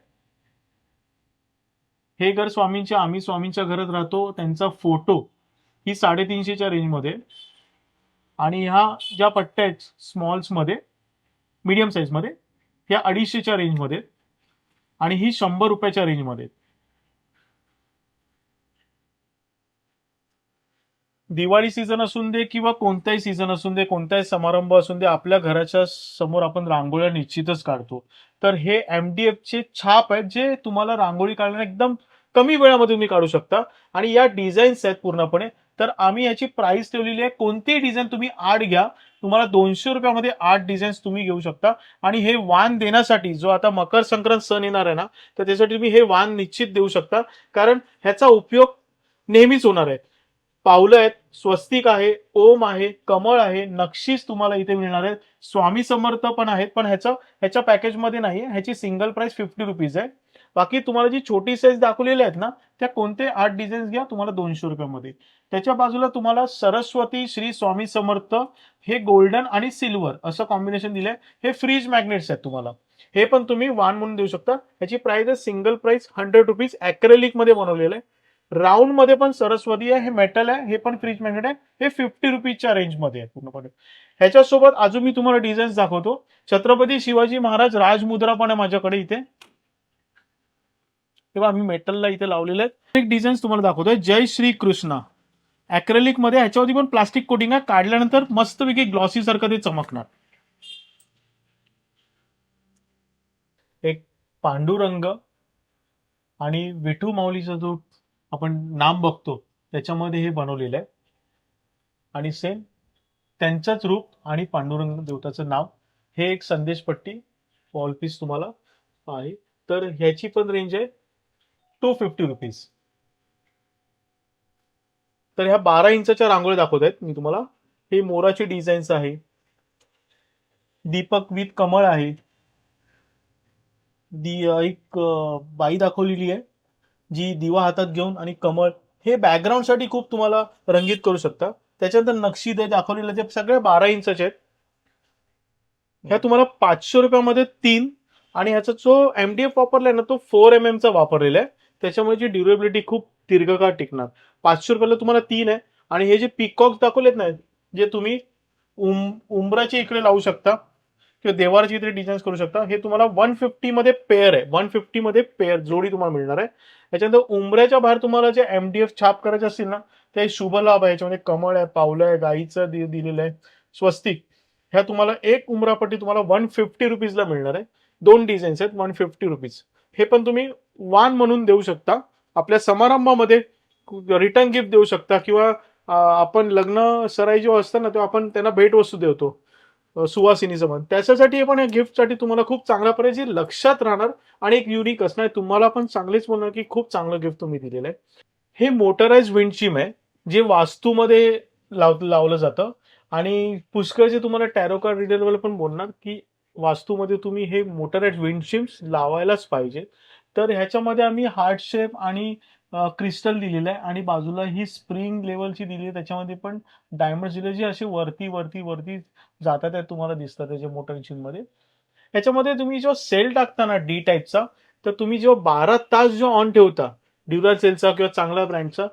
हे घर स्वामींच्या, आम्ही स्वामींच्या घरात राहतो त्यांचा फोटो ही 350च्या रेंजमध्ये. आणि ह्या ज्या पट्ट्या आहेत स्मॉल्स मध्ये, मीडियम साईज मध्ये, ह्या 250च्या रेंजमध्ये. आणि ही 100 रुपयाच्या रेंजमध्ये. दिवाळी सीझन असून दे किंवा कोणताही सीझन असून दे, कोणताही समारंभ असून दे, आपल्या घराच्या समोर आपण रांगोळ्या निश्चितच काढतो. तर हे MDFचे छाप आहेत, जे तुम्हाला रांगोळी काढण्याला एकदम कमी वेळामध्ये तुम्ही काढू शकता. आणि या डिझाईन्स आहेत पूर्णपणे. तर आम्ही याची प्राइस ठेवलेली आहे. कोणतीही डिझाईन तुम्ही 8 घ्या, तुम्हाला 200 रुपयामध्ये 8 डिझाईन्स तुम्ही घेऊ शकता. आणि हे वाण देण्यासाठी, जो आता मकर संक्रांत सण येणार आहे ना, तर त्यासाठी तुम्ही हे वाण निश्चित देऊ शकता, कारण ह्याचा उपयोग नेहमीच होणार आहे. पावलं आहेत, स्वस्तिक आहे, ओम आहे, कमळ आहे, नक्षीस तुम्हाला इथे मिळणार आहे. स्वामी समर्थ पण आहेत, पण ह्याच्या पॅकेजमध्ये नाही. ह्याची सिंगल प्राइस 50 रुपीज आहे. बाकी तुम्हाला जी छोटी साईज दाखवलेल्या आहेत ना, त्या कोणते 8 डिझाईन्स घ्या, तुम्हाला 200 रुपयामध्ये. त्याच्या बाजूला तुम्हाला सरस्वती श्री स्वामी समर्थ हे गोल्डन आणि सिल्वर असं कॉम्बिनेशन दिलंय. हे फ्रीज मॅग्नेट्स आहेत तुम्हाला. हे पण तुम्ही वाण म्हणून देऊ शकता. ह्याची प्राइस आहे सिंगल प्राइस 100 रुपीज. ऍक्रेलिक मध्ये बनवलेलं आहे. राऊंड मध्ये पण सरस्वती आहे, हे मेटल आहे, हे पण फ्रीज मॅग्नेट आहे. हे 50 रुपीजच्या रेंजमध्ये आहे पूर्णपणे. ह्याच्यासोबत अजून मी तुम्हाला डिझाईन्स दाखवतो. छत्रपती शिवाजी महाराज राजमुद्रा पण आहे माझ्याकडे इथे. तेव्हा आम्ही मेटलला इथे लावलेले आहेत. एक डिझाईन्स तुम्हाला दाखवतोय. जय श्री कृष्णा ऍक्रेलिक मध्ये. ह्याच्यावरती पण प्लास्टिक कोटिंग आहे. काढल्यानंतर मस्तपैकी ग्लॉसी सारखं ते चमकणार. एक पांडुरंग आणि विठू माऊलीचा जो आपण नाम बघतो त्याच्यामध्ये हे बनवलेलं आहे. आणि सेम त्यांचाच रूप आणि पांडुरंग देवताचं नाव. हे एक संदेशपट्टी वॉल पीस तुम्हाला आहे. तर ह्याची पण रेंज आहे 250 रुपीज. तर ह्या 12 इंचाच्या रांगोळी दाखवत आहेत मी तुम्हाला. ही मोराची डिझाईन्स आहे. दीपक विथ कमळ आहे. एक बाई दाखवलेली आहे जी दिवा हातात घेऊन आणि कमळ. हे बॅकग्राऊंड साठी खूप तुम्हाला रंगीत करू शकता. त्याच्यानंतर नक्षी दे दाखवलेलं, ते सगळे 12 इंचाचे आहेत. ह्या तुम्हाला 500 रुपयामध्ये 3. आणि ह्याचा जो MDF वापरलाय ना, तो 4mm चा वापरलेला आहे. त्याच्यामुळे जी ड्युरेबिलिटी खूप दीर्घकाळ टिकणार. 500 रुपयाला तुम्हाला 3 आहे. आणि हे जे पिकॉक्स दाखवलेत ना, जे तुम्ही उंबराच्या इकडे लावू शकता, किंवा देवारची इथे डिझाईन करू शकता. हे तुम्हाला 150 मध्ये पेअर आहे. 150 मध्ये पेअर जोडी तुम्हाला मिळणार आहे. याच्यानंतर उंबऱ्याच्या बाहेर तुम्हाला जे MDF छाप करायचे असतील ना, ते शुभ लाभ आहे. याच्यामध्ये कमळ आहे, पावलं आहे, गाईचं दिलेलं आहे, स्वस्तिक. ह्या तुम्हाला एक उंबरापट्टी तुम्हाला 150 रुपीजला मिळणार आहे. 2 डिझाईन्स आहेत, 150 रुपीज. हे पण तुम्ही वाण म्हणून देऊ शकता. आपल्या समारंभामध्ये रिटर्न गिफ्ट देऊ शकता किंवा आपण लग्न सराई जेव्हा असतं ना, तेव्हा आपण त्यांना भेटवस्तू देतो सुवासिनीचं पण. त्याच्यासाठी पण या गिफ्टसाठी तुम्हाला खूप चांगल्या प्रकारे लक्षात राहणार आणि एक युनिक असणार. तुम्हाला पण चांगलेच बोलणार की खूप चांगलं गिफ्ट तुम्ही दिलेलं आहे. हे मोटराइज विंडचिम आहे, जे वास्तूमध्ये लावलं जातं आणि पुष्कळचे तुम्हाला टॅरो कार्ड रीडरवाले पण बोलणार की वास्तूमध्ये तुम्ही हे मोटराइज विंडचिम्स लावायलाच पाहिजे. तर ह्याच्यामध्ये आम्ही हार्ट शेप आणि क्रिस्टल दिलेलं आहे आणि बाजूला ही स्प्रिंग लेवलची दिली आहे. त्याच्यामध्ये पण डायमंड दिले जे असे वरती वरती वरती जातात आहेत, तुम्हाला दिसतात त्याच्या मोटर मध्ये. ह्याच्यामध्ये तुम्ही जेव्हा सेल टाकता ना डी टाईपचा, तर तुम्ही जेव्हा 12 तास जो ऑन ठेवता ड्युरासेलचा किंवा चांगल्या ब्रँडचा,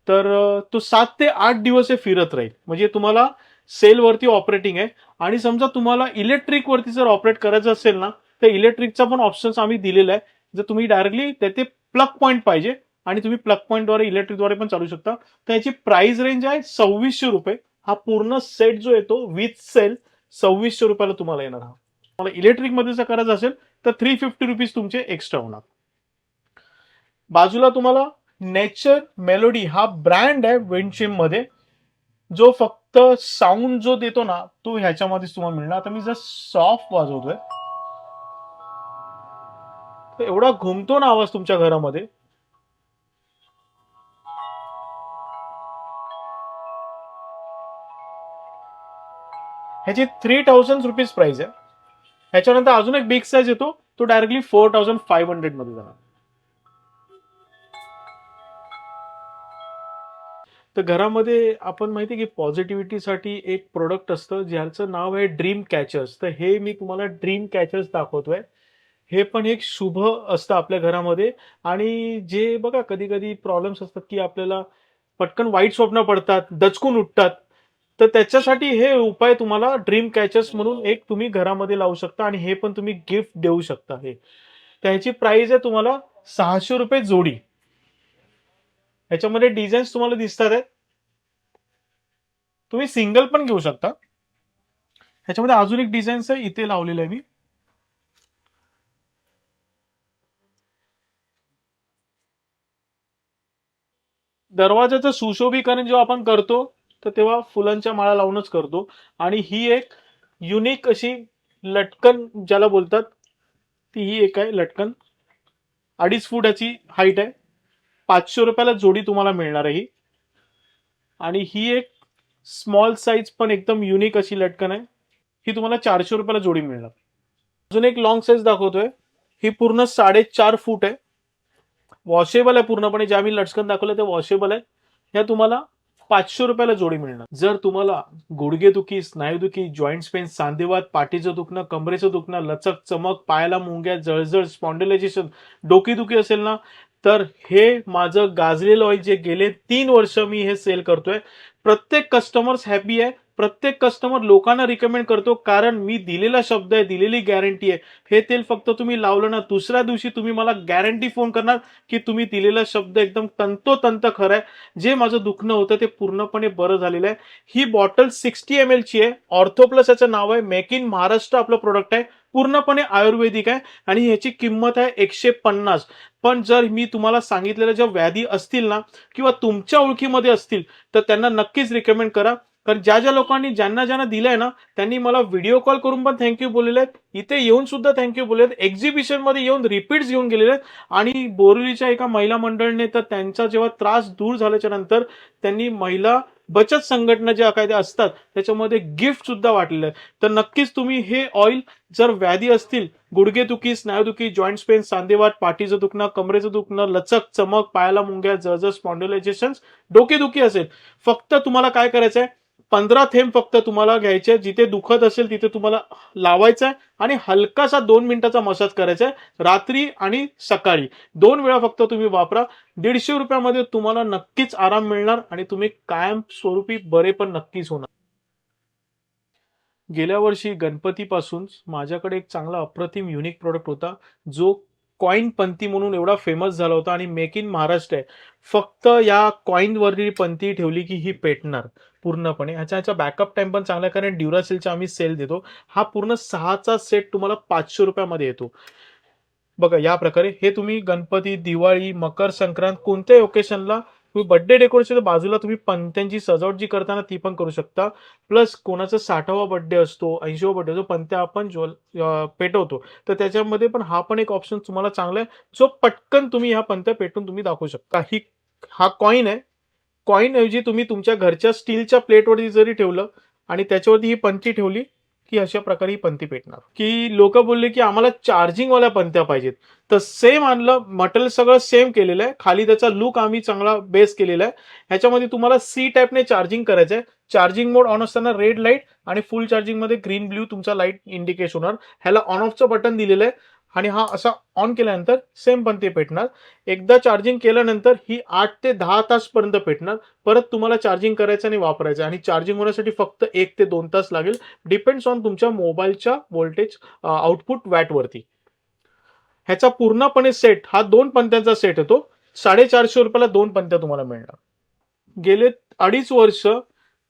तर तो 7 ते 8 दिवस हे फिरत राहील. म्हणजे तुम्हाला सेलवरती ऑपरेटिंग आहे. आणि समजा तुम्हाला इलेक्ट्रिक वरती जर ऑपरेट करायचं असेल ना, तर इलेक्ट्रिकचा पण ऑप्शन्स आम्ही दिलेला आहे. जर तुम्ही डायरेक्टली त्याचे प्लग पॉईंट पाहिजे आणि तुम्ही प्लग पॉईंटद्वारे इलेक्ट्रिकद्वारे पण चालू शकता. तर याची प्राइस रेंज आहे 2600 रुपये. हा पूर्ण सेट जो येतो विथ सेल 2600 रुपयाला तुम्हाला येणार. हा तुम्हाला इलेक्ट्रिक मध्ये जर करायचं असेल तर 350 रुपीज तुमचे एक्स्ट्रा होणार. बाजूला तुम्हाला नेचर मेलोडी हा ब्रँड आहे विंडचिम मध्ये, जो फक्त साऊंड जो देतो ना तो ह्याच्यामध्येच तुम्हाला मिळणार. आता मी जस्ट सॉफ्ट वाजवतोय, तर एवढा घुमतो ना आवाज तुमच्या घरामध्ये. ह्याची 3000 रुपीज प्राइस आहे. ह्याच्यानंतर अजून एक बिग साईज येतो, तो डायरेक्टली 4500 मध्ये जाणार. तर घरामध्ये आपण माहिती की पॉझिटिव्हिटीसाठी एक प्रोडक्ट असतं ज्याचं नाव आहे ड्रीम कॅचर्स. तर हे मी तुम्हाला ड्रीम कॅचर्स दाखवतोय. हे पण एक शुभ असतं आपल्या घरामध्ये. आणि जे बघा कधी कधी प्रॉब्लेम्स असतात की आपल्याला पटकन वाईट स्वप्न पडतात, दचकून उठतात, तर त्याच्यासाठी हे उपाय तुम्हाला ड्रीम कॅचर्स म्हणून एक तुम्ही घरामध्ये लावू शकता आणि हे पण तुम्ही गिफ्ट देऊ शकता. हे त्याची प्राइस आहे तुम्हाला 600 रुपये जोडी. ह्याच्यामध्ये डिझाईन्स तुम्हाला दिसतात आहेत. तुम्ही सिंगल पण घेऊ शकता. ह्याच्यामध्ये अजून एक डिझाईन्स आहे, इथे लावलेलं आहे मी. दरवाजाचं सुशोभीकरण जेव्हा आपण करतो तर तेव्हा फुलांच्या माळा लावूनच करतो. आणि ही एक युनिक अशी लटकन ज्याला बोलतात, ती ही एक आहे लटकन. 2.5 फूट याची हाईट आहे. 500 रुपयाला जोडी तुम्हाला मिळणार आहे ही. आणि ही एक स्मॉल साईज पण एकदम युनिक अशी लटकन आहे, ही तुम्हाला 400 रुपयाला जोडी मिळणार. अजून एक लॉंग साईज दाखवतोय. ही पूर्ण 4.5 फूट आहे. वॉशेबल आहे पूर्णपणे. ज्या मी लटकन दाखवलं ते वॉशेबल आहे. ह्या तुम्हाला 500 रुपयाला जोडी मिळणार. जर तुम्हाला गुडघेदुखी, स्नायूदुखी, जॉईंट्स पेन, सांधेवात, पाठीचं दुखणं, कमरेचं दुखणं, लचक, चमक, पायाला मुंग्या, जळजळ, स्पॉन्डिलायझेशन, डोकेदुखी असेल ना, तर हे माझं गाजलेलं ऑइल जे गेले 3 वर्ष मी हे सेल करतोय. प्रत्येक कस्टमर्स हॅपी आहे. प्रत्येक कस्टमर लोकांना रिकमेंड करतो, कारण मी दिलेला शब्द आहे, दिलेली गॅरंटी आहे. हे तेल फक्त तुम्ही लावलं ना, दुसऱ्या दिवशी तुम्ही मला गॅरंटी फोन करणार की तुम्ही दिलेला शब्द एकदम तंतोतंत खरं आहे. जे माझं दुखणं होतं ते पूर्णपणे बरं झालेलं आहे. ही बॉटल 60 ml ची आहे. ऑर्थोप्लस याचं नाव आहे. मेक इन महाराष्ट्र आपलं प्रोडक्ट आहे. पूर्णपणे आयुर्वेदिक आहे आणि ह्याची किंमत आहे 150. पण जर मी तुम्हाला सांगितलेल्या ज्या व्याधी असतील ना किंवा तुमच्या ओळखीमध्ये असतील तर त्यांना नक्कीच रिकमेंड करा. कारण ज्या ज्या लोकांनी ज्यांना दिलंय ना, त्यांनी मला व्हिडिओ कॉल करून पण थँक्यू बोललेले आहेत. इथे येऊन सुद्धा थँक्यू बोलले आहेत. एक्झिबिशन मध्ये येऊन रिपीट्स घेऊन गेलेले आहेत. आणि बोरिवलीच्या एका महिला मंडळाने तर त्यांचा जेव्हा त्रास दूर झाल्याच्या नंतर त्यांनी महिला बचत संघटना ज्या काय असतात त्याच्यामध्ये गिफ्ट सुद्धा वाटलेलं आहे. तर नक्कीच तुम्ही हे ऑइल जर व्याधी असतील, गुडघेदुखी, स्नायूदुखी, जॉईंट्स पेन, सांधेवात, पाठीचं दुखणं, कमरेचं दुखणं, लचक, चमक, पायाला मुंग्या, जळजळ, स्पॉन्डिलायझेशन, डोकेदुखी असेल, फक्त तुम्हाला काय करायचंय, 15 थेंब फक्त तुम्हाला घ्यायचे. जिथे दुखत असेल तिथे तुम्हाला लावायचं आहे आणि हलकासा 2 मिनिटाचा मसाज करायचा आहे. रात्री आणि सकाळी 2 वेळा फक्त तुम्ही वापरा. 150 रुपयामध्ये तुम्हाला नक्कीच आराम मिळणार आणि तुम्ही कायम स्वरूपी बरे पण नक्कीच होणार. गेल्या वर्षी गणपतीपासून माझ्याकडे एक चांगला अप्रतिम युनिक प्रोडक्ट होता, जो कॉइन पंती म्हणून एवढा फेमस झाला होता आणि मेक इन महाराष्ट्र आहे. फक्त या कॉइनवरती पंती ठेवली की ही पेटणार पूर्णपणे. ह्याचा बॅकअप टाइम पण चांगला आहे, कारण ड्युरासेलचा आम्ही सेल देतो. हा पूर्ण 6चा सेट तुम्हाला 500 रुपयामध्ये येतो. बघा या प्रकारे हे तुम्ही गणपती, दिवाळी, मकर संक्रांत कोणत्याही ओकेशनला तुम्ही बर्थडे डेकोरेशनच्या बाजूला तुम्ही पंत्यांची सजावट जी करताना ती पण करू शकता. प्लस कोणाचा 60वा बर्थडे असतो, 80वा बर्थडे असतो, पंत्या आपण पेटवतो. तर त्याच्यामध्ये पण हा पण एक ऑप्शन तुम्हाला चांगला आहे, जो पटकन तुम्ही ह्या पंत्या पेटून तुम्ही दाखवू शकता. हा कॉइन आहे. कॉइन ऐवजी तुम्ही तुमच्या घरच्या स्टीलच्या प्लेटवरती जरी ठेवलं आणि त्याच्यावरती ही पंती ठेवली की अशा प्रकारे ही पंती पेटणार. की लोक बोलले की आम्हाला चार्जिंग वाल्या पंत्या पाहिजेत, तर सेम आणलं, मटेरियल सगळं सेम केलेलं आहे. खाली त्याचा लुक आम्ही चांगला बेस केलेला आहे. ह्याच्यामध्ये तुम्हाला सी टाईपने चार्जिंग करायचं आहे. चार्जिंग मोड ऑन असताना रेड लाईट आणि फुल चार्जिंग मध्ये ग्रीन ब्ल्यू तुमचा लाईट इंडिकेट होणार. ह्याला ऑन ऑफचं बटन दिलेलं आहे आणि हा असा ऑन केल्यानंतर सेम पंती पेटणार. एकदा चार्जिंग केल्यानंतर ही 8 ते 10 तास पर्यंत पेटणार. परत तुम्हाला चार्जिंग करायचं आणि वापरायचं, आणि चार्जिंग होण्यासाठी फक्त 1 ते 2 तास लागेल, डिपेंड्स ऑन तुमच्या मोबाईलच्या व्होल्टेज आउटपुट वॅटवरती. ह्याचा पूर्णपणे सेट हा 2 पंत्यांचा सेट येतो. 450 रुपयाला 2 पंत्या तुम्हाला मिळणार. गेले 2.5 वर्ष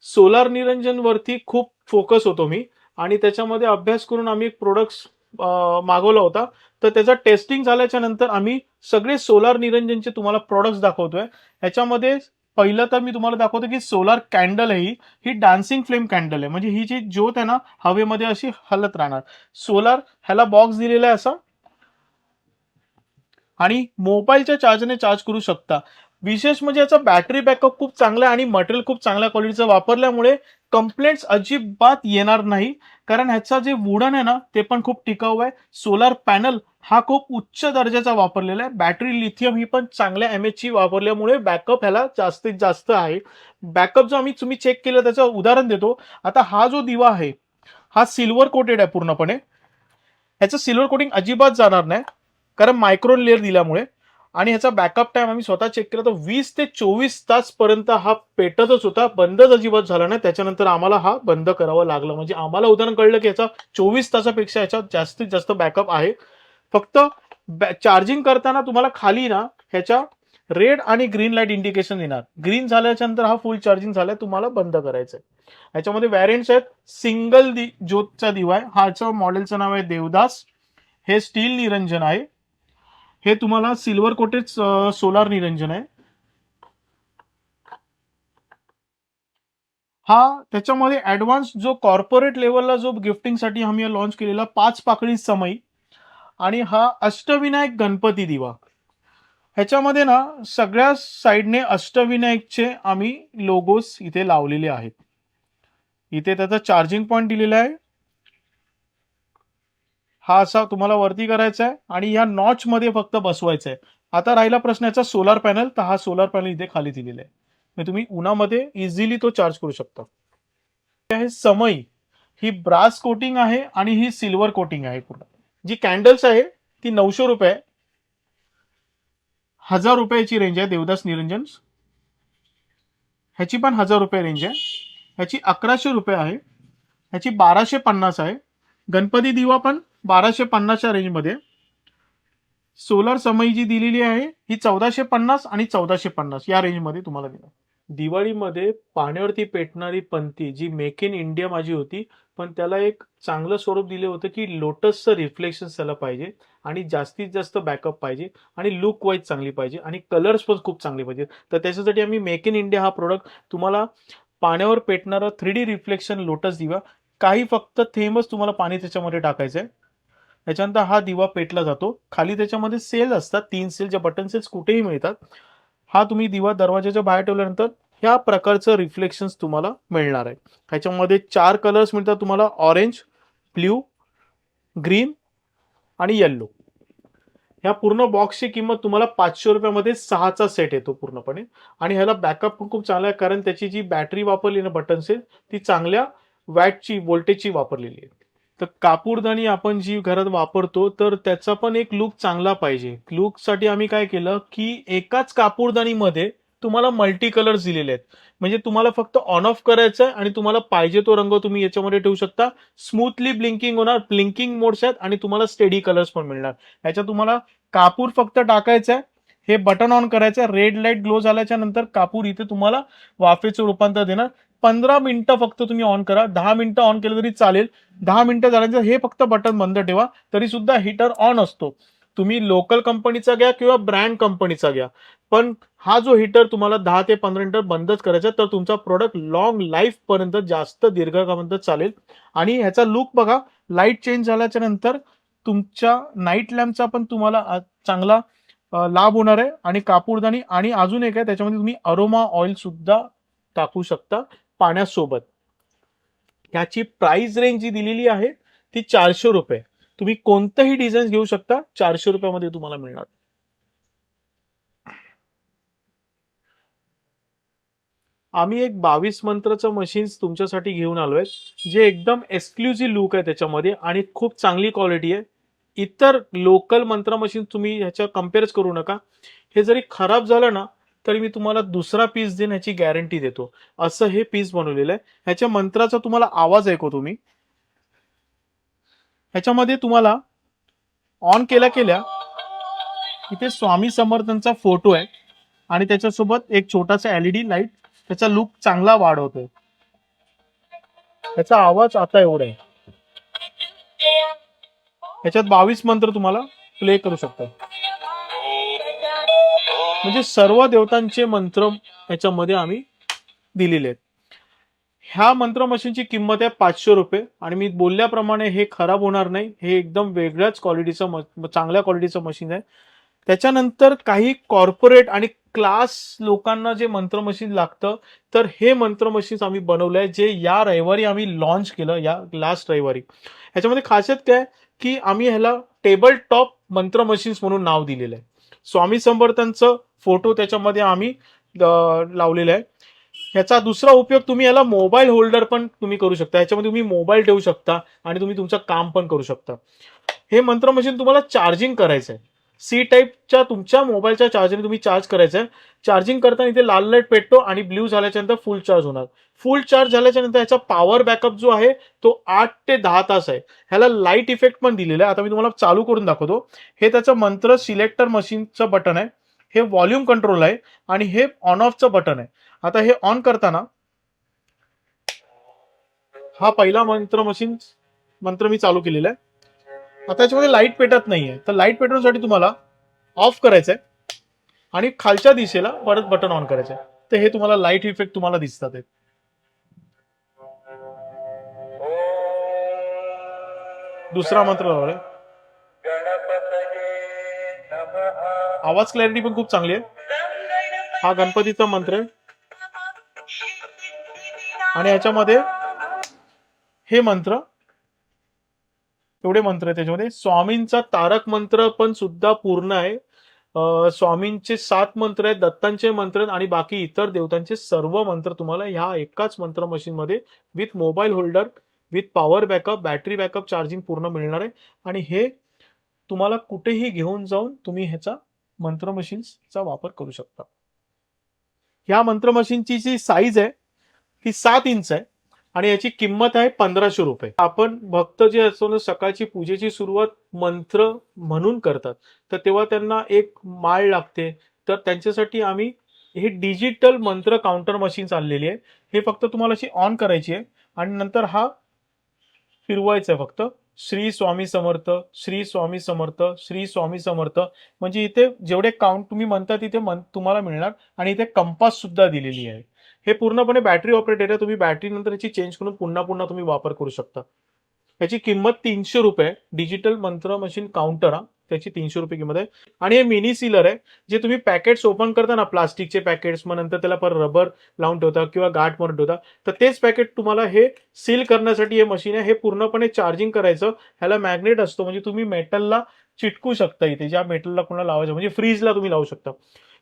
सोलार निरंजन वरती खूप फोकस होतो मी, आणि त्याच्यामध्ये अभ्यास करून आम्ही एक प्रोडक्ट मागवला होता. तर त्याचा टेस्टिंग झाल्याच्या नंतर आम्ही सगळे सोलार निरंजनचे तुम्हाला प्रोडक्ट्स दाखवतोय. ह्याच्यामध्ये पहिलं तर मी तुम्हाला दाखवतो की सोलार कॅन्डल आहे. ही डान्सिंग फ्लेम कॅन्डल आहे, म्हणजे ही जी ज्योत आहे ना हवेमध्ये अशी हलत राहणार. सोलार ह्याला बॉक्स दिलेला आहे असा, आणि मोबाईलच्या चार्जरने चार्ज करू शकता. विशेष म्हणजे याचा बॅटरी बॅकअप खूप चांगला आहे आणि मटेरियल खूप चांगल्या क्वालिटीचं वापरल्यामुळे कंप्लेंट्स अजिबात येणार नाही, कारण ह्याचा जे वुडन आहे ना ते पण खूप टिकाऊ आहे. सोलार पॅनल हा खूप उच्च दर्जाचा वापरलेला आहे. बॅटरी लिथियम ही पण चांगल्या ची वापरल्यामुळे बॅकअप ह्याला जास्तीत जास्त आहे. बॅकअप जो आम्ही तुम्ही चेक केलं त्याचं उदाहरण देतो. आता हा जो दिवा आहे हा सिल्वर कोटेड आहे पूर्णपणे. ह्याचं सिल्वर कोटिंग अजिबात जाणार नाही, कारण मायक्रोन लेअर दिल्यामुळे. आणि ह्याचा बॅकअप टाइम आम्ही स्वतः चेक केला तर 20 ते 24 तास पर्यंत हा पेटतच होता, बंदच अजिबात झाला नाही. त्याच्यानंतर आम्हाला हा बंद करावा लागला, म्हणजे आम्हाला उदाहरण कळलं की याचा 24 तासापेक्षा याच्यात जास्तीत जास्त बॅकअप आहे. फक्त चार्जिंग करताना तुम्हाला खाली ना ह्याच्या रेड आणि ग्रीन लाईट इंडिकेशन येणार. ग्रीन झाल्याच्या नंतर हा फुल चार्जिंग झालाय, तुम्हाला बंद करायचं आहे. ह्याच्यामध्ये व्हॅरियंट्स आहेत. सिंगल ज्योतचा दिवा आहे, ह्याचं मॉडेलचं नाव आहे देवदास. हे स्टील निरंजन आहे. हे तुम्हाला सिल्वर कोटेड सोलार निरंजन आहे. हा त्याच्यामध्ये ऍडव्हान्स जो कॉर्पोरेट लेवलला जो गिफ्टिंगसाठी आम्ही लॉन्च केलेला 5 पाकळी समई, आणि हा अष्टविनायक गणपती दिवा. ह्याच्यामध्ये ना सगळ्या साईडने अष्टविनायकचे आम्ही लोगोस इथे लावलेले आहेत. इथे त्याचा चार्जिंग पॉइंट दिलेला आहे. हा असा तुम्हाला वरती करायचा आहे आणि या नॉच मध्ये फक्त बसवायचा आहे. आता राहिला प्रश्न याचा सोलार पॅनल, तर हा सोलार पॅनल इथे खाली दिलेला आहे, म्हणजे तुम्ही उन्हामध्ये इझिली तो चार्ज करू शकता. हे समई ही ब्रास कोटिंग आहे आणि ही सिल्वर कोटिंग आहे पूर्ण. जी कॅन्डल्स आहे ती 900 रुपये, 1000 रुपयाची रेंज आहे. देवदास निरंजन ह्याची पण 1000 रुपये रेंज आहे. ह्याची 1100 रुपये आहे. ह्याची 1250 आहे. गणपती दिवा पण 1250च्या रेंजमध्ये. सोलार समई जी दिलेली आहे ही 1450 आणि 1450 या रेंजमध्ये तुम्हाला दिला. दिवाळीमध्ये पाण्यावरती पेटणारी पंती जी मेक इन इंडिया माझी होती, पण त्याला एक चांगलं स्वरूप दिलं होतं की लोटसचं रिफ्लेक्शन त्याला पाहिजे, आणि जास्तीत जास्त बॅकअप पाहिजे, आणि लुक वाईज चांगली पाहिजे, आणि कलर्स पण खूप चांगले पाहिजे. तर त्याच्यासाठी आम्ही मेक इन इंडिया हा प्रोडक्ट तुम्हाला पाण्यावर पेटणारा 3D रिफ्लेक्शन लोटस दिवा, काही फक्त थेंबच तुम्हाला पाणी त्याच्यामध्ये टाकायचं आहे. त्याच्यानंतर हा दिवा पेटला जातो. खाली त्याच्यामध्ये सेल असतात, 3 सेल, ज्या बटन सेल्स कुठेही मिळतात. हा तुम्ही दिवा दरवाजाच्या बाहेर ठेवल्यानंतर ह्या प्रकारचं रिफ्लेक्शन्स तुम्हाला मिळणार आहे. ह्याच्यामध्ये 4 कलर्स मिळतात तुम्हाला, ऑरेंज, ब्ल्यू, ग्रीन आणि येल्लो. ह्या पूर्ण बॉक्सची किंमत तुम्हाला 500 रुपयामध्ये 6चा सेट येतो पूर्णपणे. आणि ह्याला बॅकअप पण खूप चांगला आहे, कारण त्याची जी बॅटरी वापरली ना बटन सेल ती चांगल्या वॅटची व्होल्टेजची वापरलेली आहे. तर कापूरदानी आपण जी घरात वापरतो तर त्याचा पण एक लुक चांगला पाहिजे. लुकसाठी आम्ही काय केलं की एकाच कापूरदानीमध्ये तुम्हाला मल्टी कलर्स दिलेले आहेत. म्हणजे तुम्हाला फक्त ऑन ऑफ करायचं आहे आणि तुम्हाला पाहिजे तो रंग तुम्ही याच्यामध्ये ठेवू शकता. स्मूथली ब्लिंकिंग होणार, ब्लिंकिंग मोड्स आहेत आणि तुम्हाला स्टेडी कलर्स पण मिळणार. ह्याच्यात तुम्हाला कापूर फक्त टाकायचं आहे, हे बटन ऑन करायचं आहे, रेड लाईट ग्लो झाल्याच्या नंतर कापूर इथे तुम्हाला वाफेचं रूपांतर देणार. 15 मिनिटं फक्त तुम्ही ऑन करा. 10 मिनिटं ऑन केलं तरी चालेल. 10 मिनिटं झाल्यानंतर हे फक्त बटन बंद ठेवा, तरी सुद्धा हीटर ऑन असतो. तुम्ही लोकल कंपनीचा घ्या किंवा ब्रँड कंपनीचा घ्या, पण हा जो हीटर तुम्हाला 10 ते 15 मिनिटं बंदच करायचा, तर तुमचा प्रोडक्ट लॉंग लाईफ पर्यंत जास्त दीर्घकाळापर्यंत चालेल. आणि ह्याचा लुक बघा, लाईट चेंज झाल्याच्या नंतर तुमच्या नाईट लॅम्पचा पण तुम्हाला चांगला लाभ होणार आहे. आणि कापूरदानी आणि अजून एक आहे, त्याच्यामध्ये तुम्ही अरोमा ऑइल सुद्धा टाकू शकता पाण्यासोबत. ह्याची प्राइस रेंज जी दिलेली आहे ती 400 रुपये. तुम्ही कोणतंही डिझाईन घेऊ शकता, 400 रुपयामध्ये तुम्हाला मिळणार. आम्ही एक 22 मंत्रचं मशीन तुमच्यासाठी घेऊन आलोय, जे एकदम एक्सक्लुझिव्ह लुक आहे त्याच्यामध्ये आणि खूप चांगली क्वालिटी आहे. इतर लोकल मंत्र मशीन तुम्ही ह्याच्या कम्पेअरच करू नका. हे जरी खराब झालं ना, तरी मी तुम्हाला दुसरा पीस देईन ह्याची गॅरंटी देतो. असं हे पीस बनवलेलं आहे. ह्याच्या मंत्राचा तुम्हाला आवाज ऐकू तुम्ही. ह्याच्यामध्ये तुम्हाला ऑन केल्या इथे स्वामी समर्थांचा फोटो आहे आणि त्याच्यासोबत एक छोटासा एलईडी लाईट त्याचा लुक चांगला वाढवतोय. त्याचा आवाज आता एवढा आहे. ह्याच्यात 22 मंत्र तुम्हाला प्ले करू शकता. म्हणजे सर्व देवतांचे मंत्र ह्याच्यामध्ये आम्ही दिलेले आहेत. ह्या मंत्र मशीनची किंमत आहे 500 रुपये आणि मी बोलल्याप्रमाणे हे खराब होणार नाही. हे एकदम वेगळ्याच क्वालिटीचं चांगल्या क्वालिटीचं मशीन आहे. त्याच्यानंतर काही कॉर्पोरेट आणि क्लास लोकांना जे मंत्र मशीन लागतं, तर हे मंत्र मशीन आम्ही बनवलंय, जे या रविवारी आम्ही लॉन्च केलं, या लास्ट रविवारी. ह्याच्यामध्ये खासियत काय की आम्ही ह्याला टेबल टॉप मंत्र मशीन्स म्हणून नाव दिलेलं आहे. स्वामी समर्थांचं फोटो त्याच्यामध्ये आम्ही लावलेला आहे. ह्याचा दुसरा उपयोग तुम्ही याला मोबाईल होल्डर पण तुम्ही करू शकता. ह्याच्यामध्ये तुम्ही मोबाईल ठेवू शकता आणि तुम्ही तुमचं काम पण करू शकता. हे मंत्र मशीन तुम्हाला चार्जिंग करायचं आहे. सी टाईपच्या तुमच्या मोबाईलच्या चार्जरने तुम्ही चार्ज करायचं आहे. चार्जिंग करताना इथे लाल लाईट पेटतो आणि ब्ल्यू झाल्याच्या नंतर फुल चार्ज होणार. फुल चार्ज झाल्याच्या नंतर ह्याचा पॉवर बॅकअप जो आहे तो 8 ते 10 तास आहे. ह्याला लाईट इफेक्ट पण दिलेला आहे. आता मी तुम्हाला चालू करून दाखवतो. हे त्याचं मंत्र सिलेक्टर मशीनचं बटन आहे. हे व्हॉल्यूम कंट्रोल आहे आणि हे ऑन ऑफचं बटन आहे. आता हे ऑन करताना हा पहिला मंत्र मी चालू केलेला आहे. आता याच्यामध्ये लाईट पेटत नाहीये, तर लाईट पेटवण्यासाठी तुम्हाला ऑफ करायचंय आणि खालच्या दिशेला परत बटन ऑन करायचंय. तर हे तुम्हाला लाईट इफेक्ट तुम्हाला दिसतात. दुसरा मंत्र लावलाय. आवाज क्लॅरिटी पण खूप चांगली आहे. हा गणपतीचा मंत्र आहे आणि ह्याच्यामध्ये हे मंत्र एवढे मंत्र आहे. त्याच्यामध्ये स्वामींचा तारक मंत्र पण सुद्धा पूर्ण आहे. स्वामींचे 7 मंत्र आहेत, दत्तांचे मंत्र आहेत आणि बाकी इतर देवतांचे सर्व मंत्र तुम्हाला ह्या एकाच मंत्र मशीन मध्ये with mobile holder, with power backup, battery backup, charging पूर्ण मिळणार आहे. आणि हे तुम्हाला कुठेही घेऊन जाऊन तुम्ही ह्याचा मंत्र मशीनचा वापर करू शकता. ह्या मंत्र मशीनची जी साईज आहे ती 7 इंच आहे आणि याची किंमत आहे 1500 रुपये. आपण भक्त जे असतो ना, सकाळची पूजेची सुरुवात मंत्र म्हणून करतात, तर तेव्हा त्यांना एक माळ लागते. तर त्यांच्यासाठी आम्ही हे डिजिटल मंत्र काउंटर मशीन आणलेली आहे. हे फक्त तुम्हाला अशी ऑन करायची आहे आणि नंतर हा फिरवायचा आहे फक्त. श्री स्वामी समर्थ, श्री स्वामी समर्थ, श्री स्वामी समर्थ. म्हणजे इथे जेवढे काउंट तुम्ही म्हणता तिथे तुम्हाला मिळणार. आणि इथे कंपास सुद्धा दिलेली आहे. हे पूर्णपणे बॅटरी ऑपरेटेड आहे. तुम्ही बॅटरी नंतर याची चेंज करून पुन्हा पुन्हा तुम्ही वापर करू शकता. याची किंमत 300 रुपये. डिजिटल मंत्र मशीन काउंटर हा, त्याची 300 रुपये किंमत आहे. आणि हे मिनी सीलर आहे, जे तुम्ही पॅकेट्स ओपन करता ना, प्लास्टिकचे पॅकेट्स, मग नंतर त्याला परत रबर लावून ठेवता किंवा गाठ मारून ठेवता, तर तेच पॅकेट तुम्हाला हे सील करण्यासाठी हे मशीन आहे. हे पूर्णपणे चार्जिंग करायचं. ह्याला मॅग्नेट असतो, म्हणजे तुम्ही मेटलला चिटकू शकता. इथे ज्या मेटलला कोणाला लावायचं, म्हणजे फ्रीजला तुम्ही लावू शकता.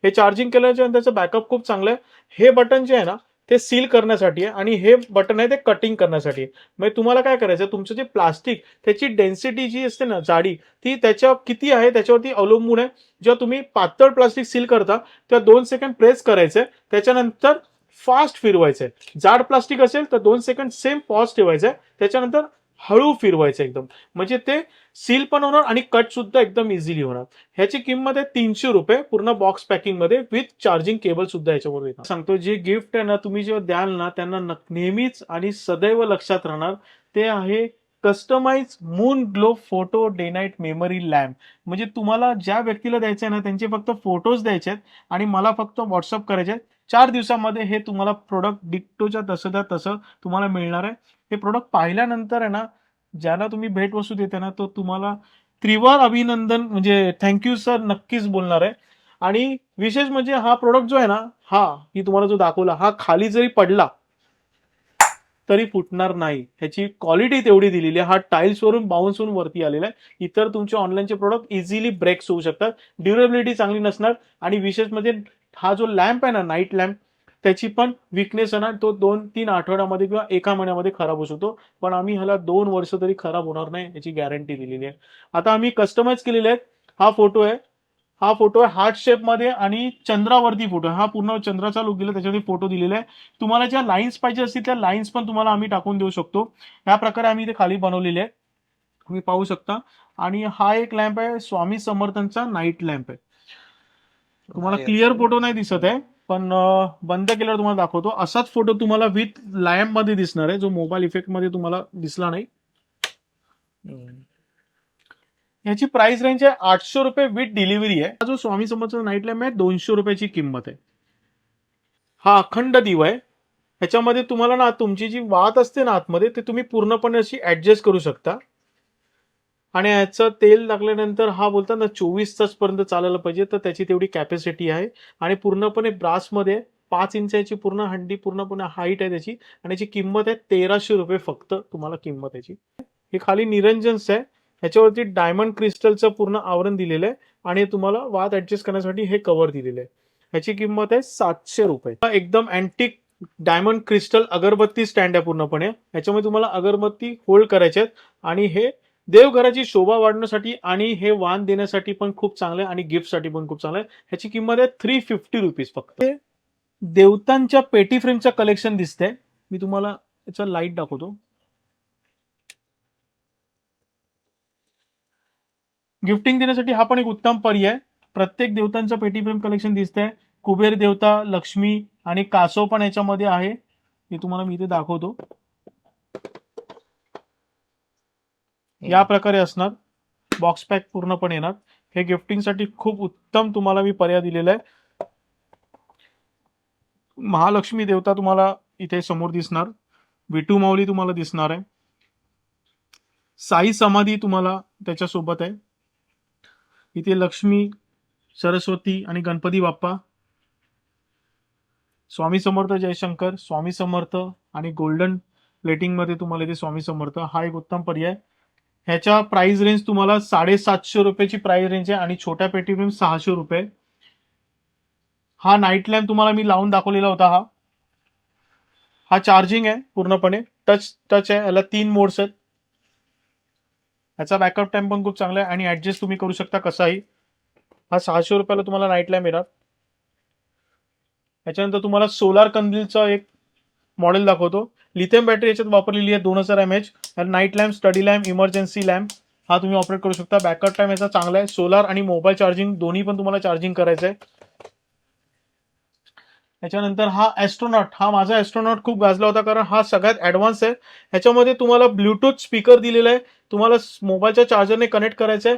हे चार्जिंग केल्याच्या नंतर त्याचं बॅकअप खूप चांगलं आहे. हे बटन जे आहे ना, ते सील करण्यासाठी आहे आणि हे बटन आहे ते कटिंग करण्यासाठी आहे. म्हणजे तुम्हाला काय करायचं, तुमचं जे प्लास्टिक त्याची डेन्सिटी जी असते ना, जाडी, ती त्याच्या किती आहे त्याच्यावरती अवलंबून आहे. जेव्हा तुम्ही पातळ प्लास्टिक सील करता तेव्हा 2 सेकंड प्रेस करायचंय, त्याच्यानंतर फास्ट फिरवायचंय. जाड प्लास्टिक असेल तर 2 सेकंड सेम पॉज ठेवायचंय, त्याच्यानंतर हळू फिरवायचं एकदम. म्हणजे ते सील पण होणार आणि कट सुद्धा एकदम इझिली होणार. ह्याची किंमत आहे ₹300 पूर्ण बॉक्स पॅकिंग मध्ये विथ चार्जिंग केबल सुद्धा याच्यावर येणार. सांगतो, जे गिफ्ट आहे ना तुम्ही जेव्हा द्याल ना त्यांना नेहमीच आणि सदैव लक्षात राहणार, ते आहे customize moon glow photo day night memory lamp. म्हणजे तुम्हाला ज्या व्यक्तीला द्यायचं आहे ना त्यांचे फक्त फोटोज द्यायचे आहेत आणि मला फक्त व्हॉट्सअप करायचे आहेत. 4 दिवसामध्ये हे तुम्हाला प्रोडक्ट डिक्टोच्या तसं तुम्हाला मिळणार आहे. हे प्रोडक्ट पाहिल्यानंतर आहे ना, ज्याला तुम्ही भेटवस्तू देता ना तो तुम्हाला त्रिवार अभिनंदन म्हणजे थँक्यू सर नक्कीच बोलणार आहे. आणि विशेष म्हणजे हा प्रोडक्ट जो आहे ना, हा मी तुम्हाला जो दाखवला, हा खाली जरी पडला तरी फुटणार नाही. ह्याची क्वालिटी तेवढी दिलेली आहे. हा टाइल्स वरून बाउन्स होऊन वरती आलेला आहे. इतर तुमचे ऑनलाईनचे प्रोडक्ट इझिली ब्रेक्स होऊ शकतात. ड्युरेबिलिटी चांगली नसणार आणि विशेष म्हणजे हा जो लॅम्प आहे ना, नाईट लॅम्प, त्याची पण विकनेस आहे ना, तो 2-3 आठवड्यामध्ये किंवा 1 महिन्यामध्ये खराब होऊ शकतो. पण आम्ही ह्याला 2 वर्ष तरी खराब होणार नाही याची गॅरंटी दिलेली आहे. आता आम्ही कस्टमाइज केलेले आहेत. हा फोटो आहे. हा फोटो आहे हार्ट शेप मध्ये आणि चंद्रावरती फोटो आहे. हा पूर्ण चंद्राचा लुक दिला, त्याच्यावरती फोटो दिलेला आहे. तुम्हाला ज्या लाईन्स पाहिजे असतील त्या लाईन्स पण तुम्हाला आम्ही टाकून देऊ शकतो. या प्रकारे आम्ही ते खाली बनवलेले आहे, तुम्ही पाहू शकता. आणि हा एक लॅम्प आहे स्वामी समर्थांचा नाईट लॅम्प आहे. तुम्हाला क्लिअर फोटो नाही दिसत आहे, पण बंद केल्यावर तुम्हाला दाखवतो. असाच फोटो तुम्हाला विथ लॅम्प मध्ये दिसणार आहे, जो मोबाईल इफेक्ट मध्ये तुम्हाला दिसला नाही. याची प्राइस रेंज आहे ₹800 विथ डिलिव्हरी आहे. हा जो स्वामी समर्थांचा नाईट लॅम्प आहे ₹200 किंमत आहे. हा अखंड दिवा आहे. ह्याच्यामध्ये तुम्हाला ना तुमची जी वात असते ना आतमध्ये, ते तुम्ही पूर्णपणे अशी ऍडजस्ट करू शकता. आणि याचं तेल लागल्यानंतर हा बोलतात ना 24 तास पर्यंत चालायला पाहिजे, तर त्याची तेवढी कॅपॅसिटी आहे. आणि पूर्णपणे ब्रासमध्ये 5 इंचाची पूर्ण हंडी, पूर्णपणे हाईट आहे त्याची. आणि याची किंमत आहे ₹1300 फक्त तुम्हाला किंमत याची. हे खाली निरंजन्स आहे, ह्याच्यावरती डायमंड क्रिस्टलचं पूर्ण आवरण दिलेलं आहे आणि तुम्हाला वात ऍडजस्ट करण्यासाठी हे कव्हर दिलेलं आहे. ह्याची किंमत आहे ₹700. एकदम अँटिक डायमंड क्रिस्टल अगरबत्ती स्टँड आहे पूर्णपणे. ह्याच्यामध्ये तुम्हाला अगरबत्ती होल्ड करायचे आहेत आणि हे देवघराची शोभा वाढवण्यासाठी आणि हे वाण देण्यासाठी पण खूप चांगलं आहे आणि गिफ्टसाठी पण खूप चांगलं आहे. ह्याची किंमत आहे ₹350 फक्त. हे देवतांच्या पेटी फ्रेमचं कलेक्शन दिसतंय. मी तुम्हाला याचा लाईट दाखवतो. गिफ्टिंग देण्यासाठी हा पण एक उत्तम पर्याय. प्रत्येक देवतांचं पेटी फ्रेम कलेक्शन दिसतंय. कुबेर देवता, लक्ष्मी आणि कासव पण याच्यामध्ये आहे. हे तुम्हाला मी इथे दाखवतो. या प्रकारे असणार. बॉक्स पॅक पूर्णपणे येणार. हे गिफ्टिंगसाठी खूप उत्तम तुम्हाला मी पर्याय दिलेला आहे. महालक्ष्मी देवता तुम्हाला इथे समोर दिसणार. विठू माऊली तुम्हाला दिसणार आहे. साई समाधी तुम्हाला त्याच्यासोबत आहे. इथे लक्ष्मी, सरस्वती आणि गणपती बाप्पा, स्वामी समर्थ, जयशंकर, स्वामी समर्थ आणि गोल्डन प्लेटिंग मध्ये तुम्हाला इथे स्वामी समर्थ. हा एक उत्तम पर्याय. ह्याच्या प्राइस रेंज तुम्हाला ₹750 ची प्राइस रेंज आहे आणि छोट्या पेटी फ्रेम ₹600. हा नाईट लॅम्प तुम्हाला मी लावून दाखवलेला होता. हा चार्जिंग आहे पूर्णपणे. टच आहे. याला 3 मोड्स आहेत. ह्याचा बॅकअप टाइम पण खूप चांगला आहे आणि ऍडजस्ट तुम्ही करू शकता कसाही. हा ₹600 तुम्हाला नाईट लॅम्प येणार. याच्यानंतर तुम्हाला सोलार कंदीलचा एक मॉडेल दाखवतो. लिथियम बॅटरी याच्यात वापरलेली आहे 2000 mAh. Night lamp, study lamp, emergency lamp हा तुम्ही ऑपरेट करू शकता. बॅकअप टाइम याचा चांगला आहे. सोलार आणि मोबाईल चार्जिंग दोन्ही पण तुम्हाला चार्जिंग करायचं आहे. त्याच्यानंतर हा ॲस्ट्रोनॉट, हा माझा ॲस्ट्रोनॉट खूप गाजला होता कारण हा सगळ्यात ॲडव्हान्स आहे. ह्याच्यामध्ये तुम्हाला ब्लूटूथ स्पीकर दिलेला आहे. तुम्हाला मोबाईलच्या चार्जरने कनेक्ट करायचं आहे.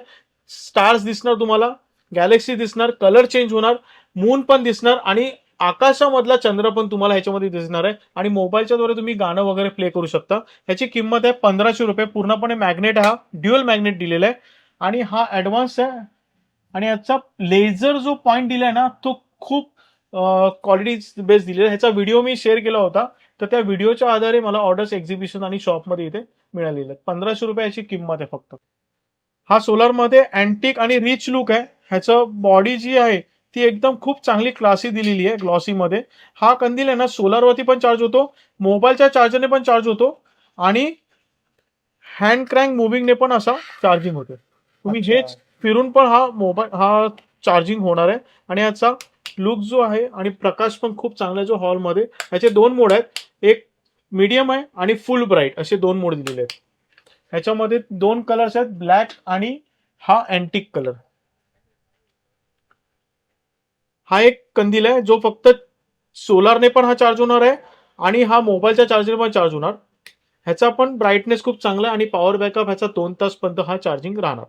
स्टार्स दिसणार तुम्हाला, गॅलेक्सी दिसणार, कलर चेंज होणार, मून पण दिसणार आणि आकाशामधला चंद्र पण तुम्हाला ह्याच्यामध्ये दिसणार आहे. आणि मोबाईलच्या द्वारे तुम्ही गाणं वगैरे प्ले करू शकता. ह्याची किंमत आहे ₹1500. पूर्णपणे मॅग्नेट, हा ड्युअल मॅग्नेट दिलेला आहे आणि हा ॲडव्हान्स आहे. आणि याचा लेझर जो पॉइंट दिलाय ना तो खूप क्वालिटी बेस दिलेला. ह्याचा व्हिडिओ मी शेअर केला होता, तर त्या व्हिडिओच्या आधारे मला ऑर्डर्स एक्झिबिशन आणि शॉपमध्ये इथे मिळालेले. ₹1500 याची किंमत आहे फक्त. हा सोलारमध्ये अँटिक आणि रिच लुक आहे. ह्याचं बॉडी जी आहे ती एकदम खूप चांगली क्लासी दिलेली आहे ग्लॉसी मध्ये. हा कंदील आहे ना सोलारवरती पण चार्ज होतो, मोबाईलच्या चार्जरने पण चार्ज होतो आणि हँड क्रँक मुव्हिंगने पण असा चार्जिंग होतो. तुम्ही अच्छा. हेच फिरून पण हा चार्जिंग होणार आहे आणि याचा लुक जो आहे आणि प्रकाश पण खूप चांगला आहे जो हॉलमध्ये. याचे दोन मोड आहेत, एक मीडियम आहे आणि फुल ब्राईट असे दोन मोड दिलेले आहेत. ह्याच्यामध्ये दोन कलर्स आहेत, ब्लॅक आणि हा अँटिक कलर. हा एक कंदील आहे जो फक्त सोलारने पण हा चार्ज होणार आहे आणि हा मोबाईलच्या चार्जर पण चार्ज होणार. ह्याचा पण ब्राईटनेस खूप चांगला आहे आणि पॉवर बॅकअप ह्याचा 2 तास पर्यंत हा चार्जिंग राहणार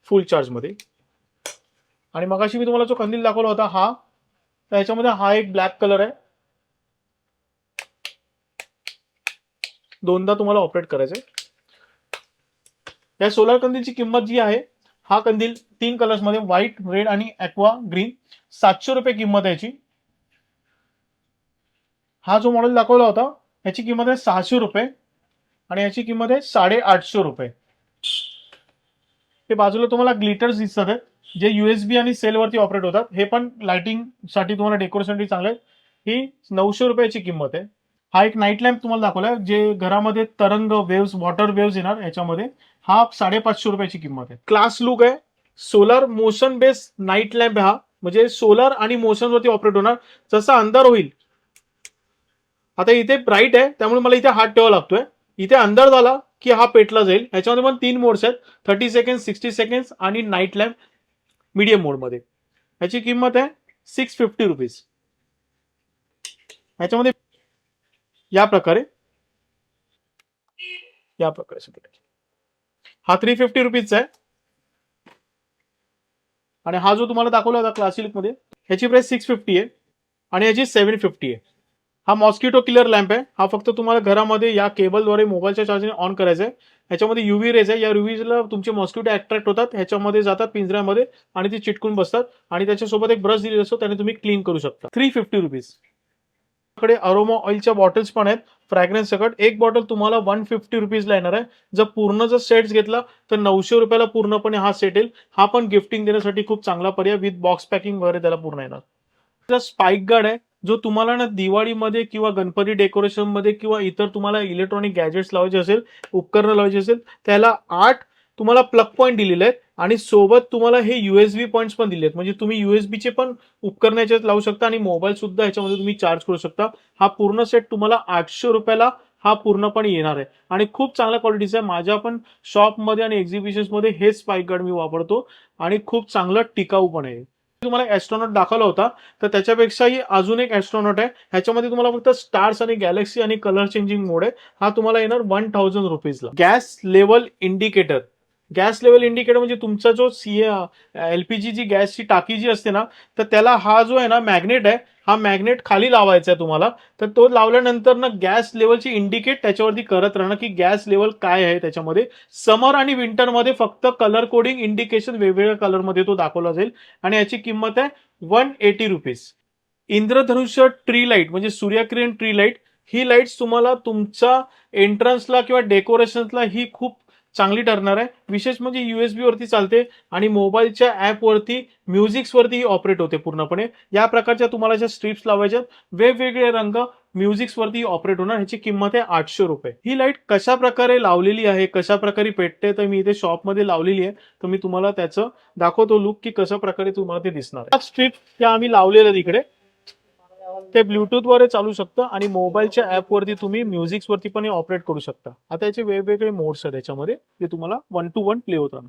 फुल चार्ज मध्ये. आणि मगाशी मी तुम्हाला जो कंदील दाखवला होता हा, त्याच्यामध्ये हा एक ब्लॅक कलर आहे. दोनदा तुम्हाला ऑपरेट करायचंय. या सोलार कंदीलची किंमत जी आहे, हा कंदील 3 कलर्स मध्ये व्हाईट, रेड आणि ॲक्वा ग्रीन, 700 रुपये किंमत आहे याची. हा जो मॉडेल दाखवला होता याची किंमत आहे 600 रुपये आणि याची किंमत आहे 850 रुपये. हे बाजूला तुम्हाला ग्लिटर्स दिसतात आहेत जे USB आणि सेल वरती ऑपरेट होतात. हे पण लाइटिंग साठी तुम्हाला डेकोरेशन चांगले आहेत. ही 900 रुपयाची किंमत आहे. हा एक नाईट लॅम्प तुम्हाला दाखवलाय जे घरामध्ये तरंग वेव्स, वॉटर वेव्स येणार याच्यामध्ये. हा 550 रुपयाची किंमत आहे. क्लास लुक आहे. Solar motion based night lamp हा, म्हणजे सोलर आणि मोशन वरती ऑपरेट होणार. जसा अंधार होईल, आता इथे ब्राईट आहे त्यामुळे मला इथे हात ठेवावा लागतोय. इथे अंधार झाला की हा पेटला जाईल. ह्याच्यामध्ये पण 3 मोड्स आहेत, 30 सेकंड, 60 सेकंड आणि नाईट लॅम्प मीडियम मोड मध्ये. ह्याची किंमत आहे 650 रुपीज. ह्याच्यामध्ये या प्रकारे हा 350 रुपीजचा आहे आणि हा जो तुम्हाला दाखवला होता क्लासिक मध्ये ह्याची प्राइस 650 आहे आणि याची 750 आहे. हा मॉस्किटो किलर लॅम्प आहे. हा फक्त तुम्हाला घरामध्ये या केबलद्वारे मोबाईलच्या चार्जिंग ऑन करायचा आहे. ह्याच्यामध्ये UV रेज आहे. या UVला तुमचे मॉस्किटो अट्रॅक्ट होतात, ह्याच्यामध्ये जातात पिंजऱ्यामध्ये आणि ते चिटकून बसतात आणि त्याच्यासोबत एक ब्रश दिलेला असतो त्याने तुम्ही क्लीन करू शकता. 350 रुपीज. कडे अरोमा ऑइलच्या बॉटल्स पण आहेत फ्रॅग्रन्स सकट. एक बॉटल तुम्हाला 150 रुपीजला येणार आहे. जर सेट्स घेतला तर 900 रुपयाला पूर्णपणे हा सेट येईल. हा पण गिफ्टिंग देण्यासाठी खूप चांगला पर्याय, विथ बॉक्स पॅकिंग वगैरे त्याला पूर्ण येणार. स्पाइक गार्ड आहे जो तुम्हाला ना दिवाळीमध्ये किंवा गणपती डेकोरेशन मध्ये किंवा इतर तुम्हाला इलेक्ट्रॉनिक गॅजेट्स लावायचे असेल, उपकरणं लावायची असेल, त्याला 8 तुम्हाला प्लग पॉईंट दिलेले आहेत आणि सोबत तुम्हाला हे USB पॉईंट्स पण दिले आहेत. म्हणजे तुम्ही USB चे पण उपकरण याच्यात लावू शकता आणि मोबाईल सुद्धा याच्यामध्ये तुम्ही चार्ज करू शकता. हा पूर्ण सेट तुम्हाला 800 रुपयाला हा पूर्णपणे येणार आहे आणि खूप चांगल्या क्वालिटीचा आहे. माझ्या पण शॉपमध्ये आणि एक्झिबिशन्स मध्ये हेच स्पाइक गार्ड मी वापरतो आणि खूप चांगलं टिकाऊ पण आहे. तुम्हाला ॲस्ट्रॉनॉट दाखवला होता तर त्याच्यापेक्षाही अजून एक ॲस्ट्रॉनॉट आहे. ह्याच्यामध्ये तुम्हाला फक्त स्टार्स आणि गॅलेक्सी आणि कलर चेंजिंग मोड आहे. हा तुम्हाला येणार 1000 रुपीजला. Gas level indicator. Gas level indicator म्हणजे तुमचा जो LPG जी गॅसची टाकी जी असते ना, तर त्याला हा जो आहे ना मॅग्नेट आहे, हा मॅग्नेट खाली लावायचा आहे तुम्हाला. तर तो लावल्यानंतर ना गॅस लेवलची इंडिकेट त्याच्यावरती करत राहणार की गॅस लेवल काय आहे त्याच्यामध्ये. समर आणि विंटरमध्ये फक्त कलर कोडिंग इंडिकेशन वेगवेगळ्या कलरमध्ये तो दाखवला जाईल आणि याची किंमत आहे 180 रुपीज. इंद्रधनुष्य ट्री लाईट म्हणजे सूर्यकिरण ट्री लाईट. ही लाईट्स तुम्हाला तुमच्या एंट्रन्सला किंवा डेकोरेशनला ही खूप चांगली ठरणार आहे. विशेष म्हणजे USB वरती चालते आणि मोबाईलच्या ऍप वरती, म्युझिक्स वरती ऑपरेट होते पूर्णपणे. या प्रकारच्या तुम्हाला ज्या स्ट्रिप्स लावायच्या, वेगवेगळे रंग म्युझिक्स वरती ऑपरेट होणार. ह्याची किंमत आहे 800 रुपये. ही लाईट कशा प्रकारे लावलेली आहे, कशा प्रकारे पेटते, तर मी इथे शॉपमध्ये लावलेली आहे. तर मी तुम्हाला त्याचं दाखवतो लुक की कशा प्रकारे तुम्हाला ते दिसणार. स्ट्रिप्स त्या आम्ही लावलेल्या तिकडे, ते ब्लूटूथ वरती चालू शकतं आणि मोबाईलच्या ऍप वरती तुम्ही म्युझिक्स वरती पण ऑपरेट करू शकता. आता याचे वेगवेगळे मोड्स आहेत याच्यामध्ये, ते तुम्हाला 1 to 1 प्ले होतात.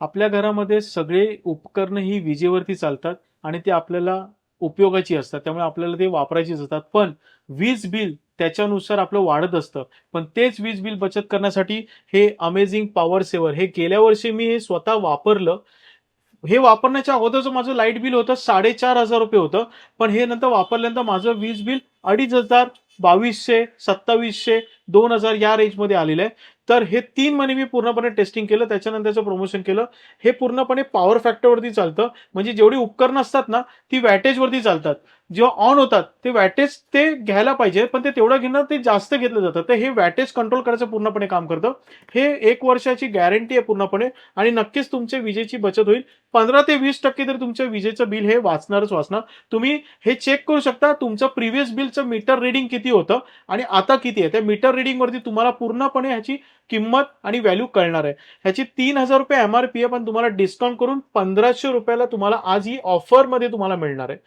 आपल्या घरामध्ये सगळे उपकरण ही विजेवरती चालतात आणि ते आपल्याला उपयोगाची असतात, त्यामुळे आपल्याला ते वापरायचीच असतात. पण वीज बिल त्याच्यानुसार आपलं वाढत असतं. पण तेच वीज बिल बचत करण्यासाठी हे अमेझिंग पॉवर सेव्हर, हे गेल्या वर्षी मी हे स्वतः वापरलं. हे वापरण्याच्या अगोदरचं माझं लाईट बिल होतं 4500 रुपये होतं. पण हे नंतर वापरल्यानंतर माझं वीज बिल 2500, 2200, 2700, 2000 या रेंजमध्ये आलेलं आहे. तर हे 3 महिने मी पूर्णपणे टेस्टिंग केलं, त्याच्यानंतरचं प्रमोशन केलं. हे पूर्णपणे पॉवर फॅक्टरवरती चालतं. म्हणजे जेवढी उपकरणं असतात ना, ती वॅटेजवरती चालतात. जेव्हा ऑन होतात ते वॅटेज ते घ्यायला पाहिजे, पण ते तेवढं घेणं ते जास्त घेतलं जातं. तर हे वॅटेज कंट्रोल करायचं पूर्णपणे काम करतं. हे 1 वर्षाची गॅरंटी आहे पूर्णपणे आणि नक्कीच तुमच्या विजेची बचत होईल. 15 ते 20% तर तुमच्या विजेचं बिल हे वाचणारच वाचणार. तुम्ही हे चेक करू शकता तुमचं प्रिव्हियस बिलचं मीटर रिडिंग किती होतं आणि आता किती आहे. त्या मीटर रिडिंगवरती तुम्हाला पूर्णपणे ह्याची किंमत आणि व्हॅल्यू कळणार आहे. ह्याची ₹3000 एमआरपी आहे, पण तुम्हाला डिस्काउंट करून ₹1500 तुम्हाला आज ही ऑफरमध्ये तुम्हाला मिळणार आहे.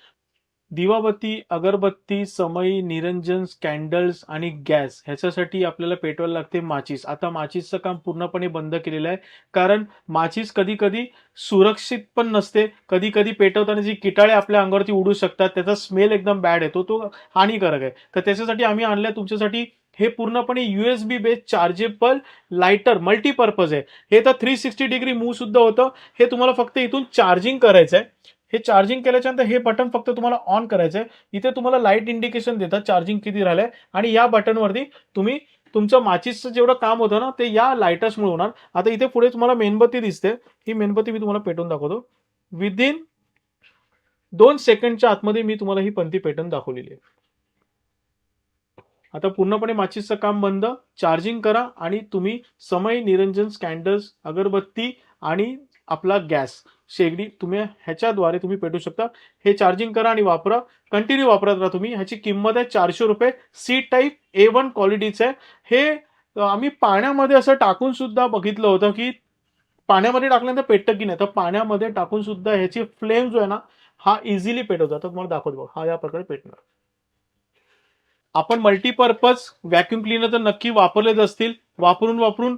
दिवाबत्ती, अगरबत्ती, समई, निरंजन, कॅन्डल्स आणि गॅस ह्याच्यासाठी आपल्याला पेटवायला लागते माचीस. आता माचीसचं काम पूर्णपणे बंद केलेलं आहे. कारण माचीस कधी-कधी सुरक्षित पण नसते. कधी-कधी पेटवताना जी किटाळे आपल्या अंगावरती उडू शकतात, त्याचा स्मेल एकदम बॅड येतो. तो हानिकारक आहे. तर त्याच्यासाठी आम्ही आणलंय तुमच्यासाठी हे पूर्णपणे USB based chargeable lighter multipurpose आहे. हे तर 360 डिग्री मूव्ह सुद्धा होतं. हे तुम्हाला फक्त इथून चार्जिंग करायचं आहे. हे चार्जिंग केल्याच्यानंतर हे बटन फक्त तुम्हाला ऑन करायचं आहे. इथे तुम्हाला लाईट इंडिकेशन देतात चार्जिंग किती राहिलंय आणि या बटनवरती तुम्ही तुमचं माचीसचं जेवढं काम होतं ना, ते या लायटर्समुळे होणार. आता इथे पुढे तुम्हाला मेणबत्ती दिसते. ही मेणबत्ती मी तुम्हाला पेटवून दाखवतो. विदिन 2 सेकंडच्या आतमध्ये मी तुम्हाला ही पंती पेटवून दाखवलेली आहे. आता पूर्णपणे माचीसचं काम बंद, चार्जिंग करा आणि तुम्ही समई, निरंजन, कॅन्डल्स, अगरबत्ती आणि आपला गॅस शेगडी तुम्ही ह्याच्याद्वारे तुम्ही पेटवू शकता. हे चार्जिंग करा आणि वापरा. कंटिन्यू वापरत राहा तुम्ही. ह्याची किंमत आहे ₹400. सी टाईप A1 क्वालिटीचं आहे. हे आम्ही पाण्यामध्ये असं टाकून सुद्धा बघितलं होतं, की पाण्यामध्ये टाकल्यानंतर पेटतं की नाही. तर पाण्यामध्ये टाकून सुद्धा ह्याची फ्लेम जो आहे ना, हा इझिली पेटवतो. आता तुम्हाला दाखवतो बघा. हा या प्रकारे पेटणार. आपण मल्टीपर्पज व्हॅक्यूम क्लीनर तर नक्की वापरलेच असतील. वापरून वापरून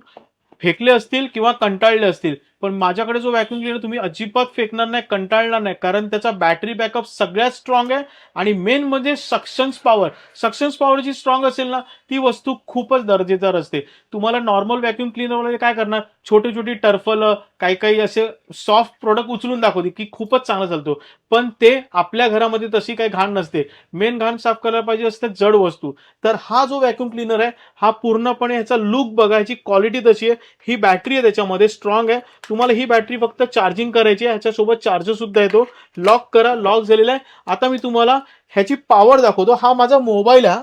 फेकले असतील किंवा कंटाळले असतील. पण माझ्याकडे जो व्हॅक्यूम क्लीनर तुम्ही अजिबात फेकणार नाही, कंटाळणार नाही. कारण त्याचा बॅटरी बॅकअप सगळ्यात स्ट्रॉंग आहे आणि मेन म्हणजे सक्शन्स पॉवर. सक्शन्स पॉवर जी स्ट्रॉंग असेल ना, ती वस्तू खूपच दर्जेदार असते. तुम्हाला नॉर्मल व्हॅक्यूम क्लीनरवाले काय करणार, छोटी-छोटी टर्फलं, काही-काही असे सॉफ्ट प्रॉडक्ट उचलून दाखवते, की खूपच चांगला चालतो. पण ते आपल्या घरामध्ये तशी काही घाण नसते. मेन घाण साफ करायला पाहिजे असते जड वस्तू. तर हा जो व्हॅक्यूम क्लीनर आहे, हा पूर्णपणे ह्याचा लुक बघा, ह्याची क्वालिटी तशी आहे. ही बॅटरी आहे त्याच्यामध्ये स्ट्रॉंग आहे. तुम्हाला ही बॅटरी फक्त चार्जिंग करायची आहे. ह्याच्यासोबत चार्जर सुद्धा येतो. लॉक करा, लॉक झालेला आहे. आता मी तुम्हाला ह्याची पॉवर दाखवतो. हा माझा मोबाईल आहे.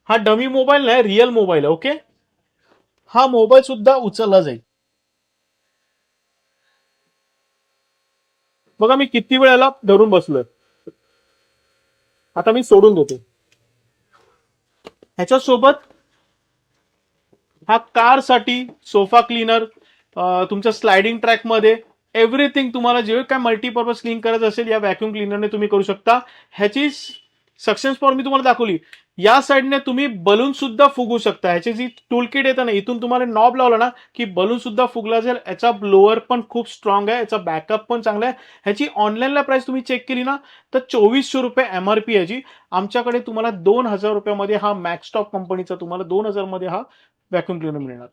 हा डमी मोबाईल नाही, रिअल मोबाईल आहे. ओके. हा मोबाईल सुद्धा उचलला जाईल. बघा मी किती वेळाला धरून बसलोय. आता मी सोडून देतो. ह्याच्यासोबत हा कारसाठी सोफा क्लीनर, तुमच्या स्लायडिंग ट्रॅकमध्ये एव्हरीथिंग तुम्हाला जे काय मल्टीपर्पज क्लीन करायचं असेल या व्हॅक्यूम क्लीनरने तुम्ही करू शकता. ह्याची सक्सेस पॉवर मी तुम्हाला दाखवली. या साईडने तुम्ही बलून सुद्धा फुगू शकता. ह्याची जी टूल किट येतं ना, इथून तुम्हाला नॉब लावला ना की बलून सुद्धा फुगला जाईल. याचा ब्लोअर पण खूप स्ट्रॉंग आहे. याचा बॅकअप पण चांगला आहे. ह्याची ऑनलाईनला प्राइस तुम्ही चेक केली ना तर ₹2400 एमआरपी याची. आमच्याकडे तुम्हाला ₹2000 हा मॅक्सटॉप कंपनीचा तुम्हाला 2000 मध्ये हा व्हॅक्यूम क्लीनर मिळणार.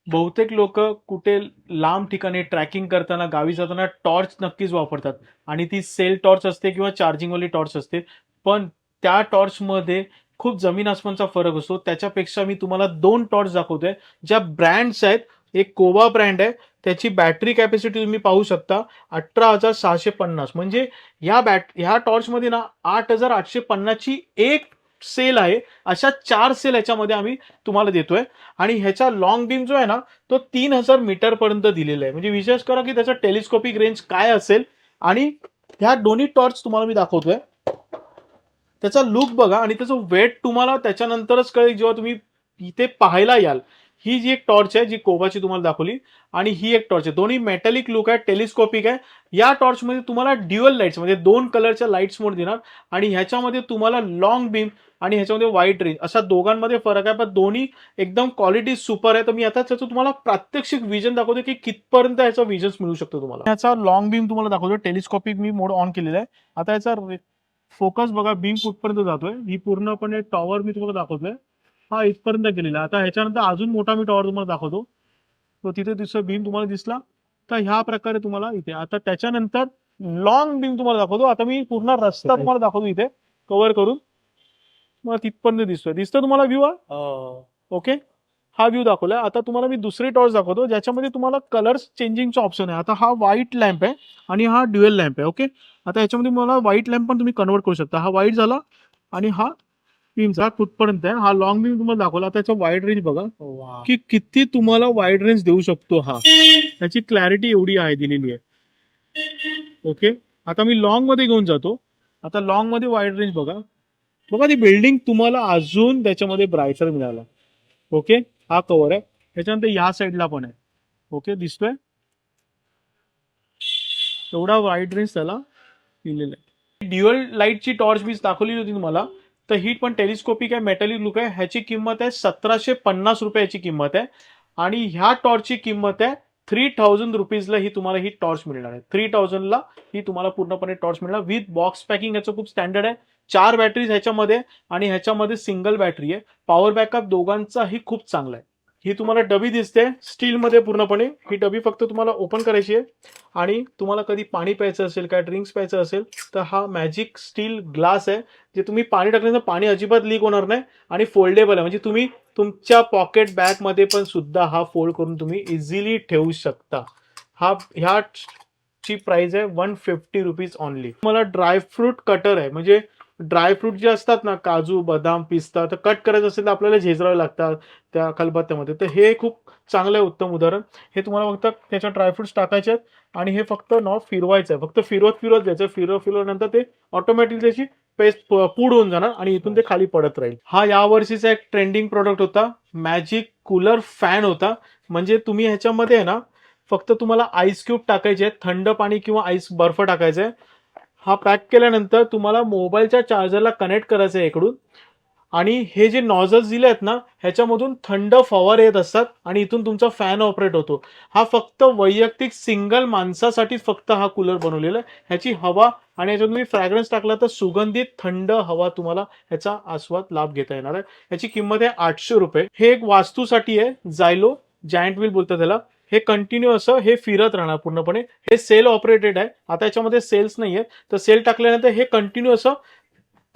बहुतेक लोक कुठे लांब ठिकाणी ट्रॅकिंग करताना गावी जाताना टॉर्च नक्कीच वापरतात आणि ती सेल टॉर्च असते किंवा चार्जिंगवाली टॉर्च असते. पण त्या टॉर्चमध्ये खूप जमीन आसमानचा फरक असतो. त्याच्यापेक्षा मी तुम्हाला 2 टॉर्च दाखवतोय ज्या ब्रँड्स आहेत. एक कोबा ब्रँड आहे. त्याची बॅटरी कॅपॅसिटी तुम्ही पाहू शकता 18,650. म्हणजे ह्या टॉर्चमध्ये ना 8,850 ची एक सेल आहे. अशा 4 सेल ह्याच्यामध्ये आम्ही तुम्हाला देतोय आणि ह्याचा लॉंग बीम जो आहे ना तो 3000 मीटर पर्यंत दिलेला आहे. म्हणजे विशेष करा की त्याचा टेलिस्कोपिक रेंज काय असेल आणि ह्या दोन्ही टॉर्च तुम्हाला मी दाखवतोय. त्याचा लुक बघा आणि त्याचं वेट तुम्हाला त्याच्यानंतरच कळेल जेव्हा तुम्ही इथे पाहायला याल. ही जी एक टॉर्च आहे जी कोबाची तुम्हाला दाखवली आणि ही एक टॉर्च आहे. दोन्ही मेटॅलिक लुक आहे, टेलिस्कोपिक आहे. या टॉर्चमध्ये तुम्हाला ड्युअल लाईट्स म्हणजे 2 कलरच्या लाईट्स मोड देणार आणि ह्याच्यामध्ये तुम्हाला लॉंग बीम आणि ह्याच्यामध्ये वाईड रेंज अशा दोघांमध्ये फरक आहे. पण दोन्ही एकदम क्वालिटी सुपर आहे. तर मी आता त्याचं तुम्हाला प्रात्यक्षिक विजन दाखवतो की कितपर्यंत ह्याचा विजन्स मिळू शकतो तुम्हाला. ह्याचा लॉंग बीम तुम्हाला दाखवतो. टेलिस्कोपिक मी मोड ऑन केलेला आहे. आता याचा फोकस बघा बीम कुठपर्यंत जातोय. ही पूर्णपणे टॉवर मी तुम्हाला दाखवतोय. हा इथपर्यंत गेलेला. आता ह्याच्यानंतर अजून मोठा मी टॉवर तुम्हाला दाखवतो. तो तिथे दिसतो बीम तुम्हाला दिसला. तर ह्या प्रकारे तुम्हाला इथे आता त्याच्यानंतर लॉंग बीम तुम्हाला दाखवतो. आता मी पूर्ण रस्ता तुम्हाला दाखवतो इथे कव्हर करून. मला तिथपर्यंत दिसतोय. दिसतो तुम्हाला व्ह्यू? ओके. हा व्ह्यू दाखवलाय. आता तुम्हाला मी दुसरी टॉर्च दाखवतो ज्याच्यामध्ये तुम्हाला कलर्स चेंजिंगचा ऑप्शन आहे. आता हा व्हाईट लॅम्प आहे आणि हा ड्युएल लॅम्प आहे. ओके, आता याच्यामध्ये मला व्हाईट लॅम्प पण तुम्ही कन्वर्ट करू शकता. हा व्हाईट झाला आणि हा बीमचा कुठपर्यंत आहे. हा लॉंग बीम तुम्हाला दाखवला. आता याचा वाईड रेंज बघा की किती तुम्हाला वाईड रेंज देऊ शकतो. हा त्याची क्लॅरिटी एवढी आहे दिलेली आहे. ओके, आता मी लॉंग मध्ये घेऊन जातो. आता लॉंग मध्ये वाईड रेंज बघा. बघा ती बिल्डिंग तुम्हाला अजून त्याच्यामध्ये ब्राईटर मिळाला. ओके, हा कव्हर आहे. त्याच्यानंतर या साईडला पण आहे. ओके, दिसतोय एवढा वाईड रेंज त्याला दिलेला आहे. ड्युअल लाईटची टॉर्च मी दाखवली होती तुम्हाला. तर ही पण टेलिस्कोपिक आहे, मेटॅलिक लुक आहे. ह्याची किंमत आहे 1750 रुपयाची किंमत आहे. आणि ह्या टॉर्चची किंमत आहे 3000 रुपीजला ही तुम्हाला ही टॉर्च मिळणार आहे. 3000ला ही तुम्हाला पूर्णपणे टॉर्च मिळणार विथ बॉक्स पॅकिंग. याचं खूप स्टँडर्ड आहे. 4 बॅटरीज ह्याच्यामध्ये आणि ह्याच्यामध्ये सिंगल बॅटरी आहे. पॉवर बॅकअप दोघांचाही खूप चांगला आहे. ही तुम्हाला डबी दिसते स्टीलमध्ये पूर्णपणे. ही डबी फक्त तुम्हाला ओपन करायची आहे आणि तुम्हाला कधी पाणी प्यायचं असेल, काय ड्रिंक्स प्यायचं असेल तर हा मॅजिक स्टील ग्लास आहे जे तुम्ही पाणी टाकल्यानंतर पाणी अजिबात लीक होणार नाही आणि फोल्डेबल आहे. म्हणजे तुम्ही तुमच्या पॉकेट बॅग मध्ये पण सुद्धा हा फोल्ड करून तुम्ही इझिली ठेवू शकता. ह्या ची प्राइस आहे 150 रुपीज ऑनली. तुम्हाला ड्रायफ्रूट कटर आहे. म्हणजे ड्रायफ्रूट जे असतात ना, काजू, बदाम, पिस्ता, तर कट करायचं असेल तर आपल्याला झेजरावे लागतात त्या खलबत्त्यामध्ये. तर हे खूप चांगलं आहे, उत्तम उदाहरण. हे तुम्हाला फक्त त्याच्यात ड्रायफ्रुट्स टाकायचे आहेत आणि हे फक्त नॉब फिरवायचं आहे. फक्त फिरवत फिरवत द्यायचं. फिरवल्यानंतर ते ऑटोमॅटिक त्याची पेस्ट पूड होऊन जाणार आणि इथून ते खाली पडत राहील. हा या वर्षीचा एक ट्रेंडिंग प्रोडक्ट होता. मॅजिक कूलर फॅन होता. म्हणजे तुम्ही ह्याच्यामध्ये आहे ना, फक्त तुम्हाला आईस क्यूब टाकायचे आहेत, थंड पाणी किंवा आईस बर्फ टाकायचा आहे. हा पॅक केल्यानंतर तुम्हाला मोबाईलच्या चार्जरला कनेक्ट करायचं आहे इकडून आणि हे जे नॉझल्स दिले आहेत ना, ह्याच्यामधून थंड फवारे येत असतात आणि इथून तुमचा फॅन ऑपरेट होतो. हा फक्त वैयक्तिक सिंगल माणसासाठी फक्त हा कूलर बनवलेला आहे. ह्याची हवा आणि ह्याच्यात तुम्ही फ्रॅग्रन्स टाकला तर सुगंधित थंड हवा तुम्हाला ह्याचा आस्वाद लाभ घेता येणार आहे. ह्याची किंमत आहे 800 रुपये. हे एक वास्तूसाठी आहे. जायलो जायंट व्हील बोलतात त्याला. हे कंटिन्यू असं हे फिरत राहणार पूर्णपणे. हे सेल ऑपरेटेड आहे. आता याच्यामध्ये सेल्स नाहीये, तर सेल टाकल्यानंतर हे कंटिन्यू असं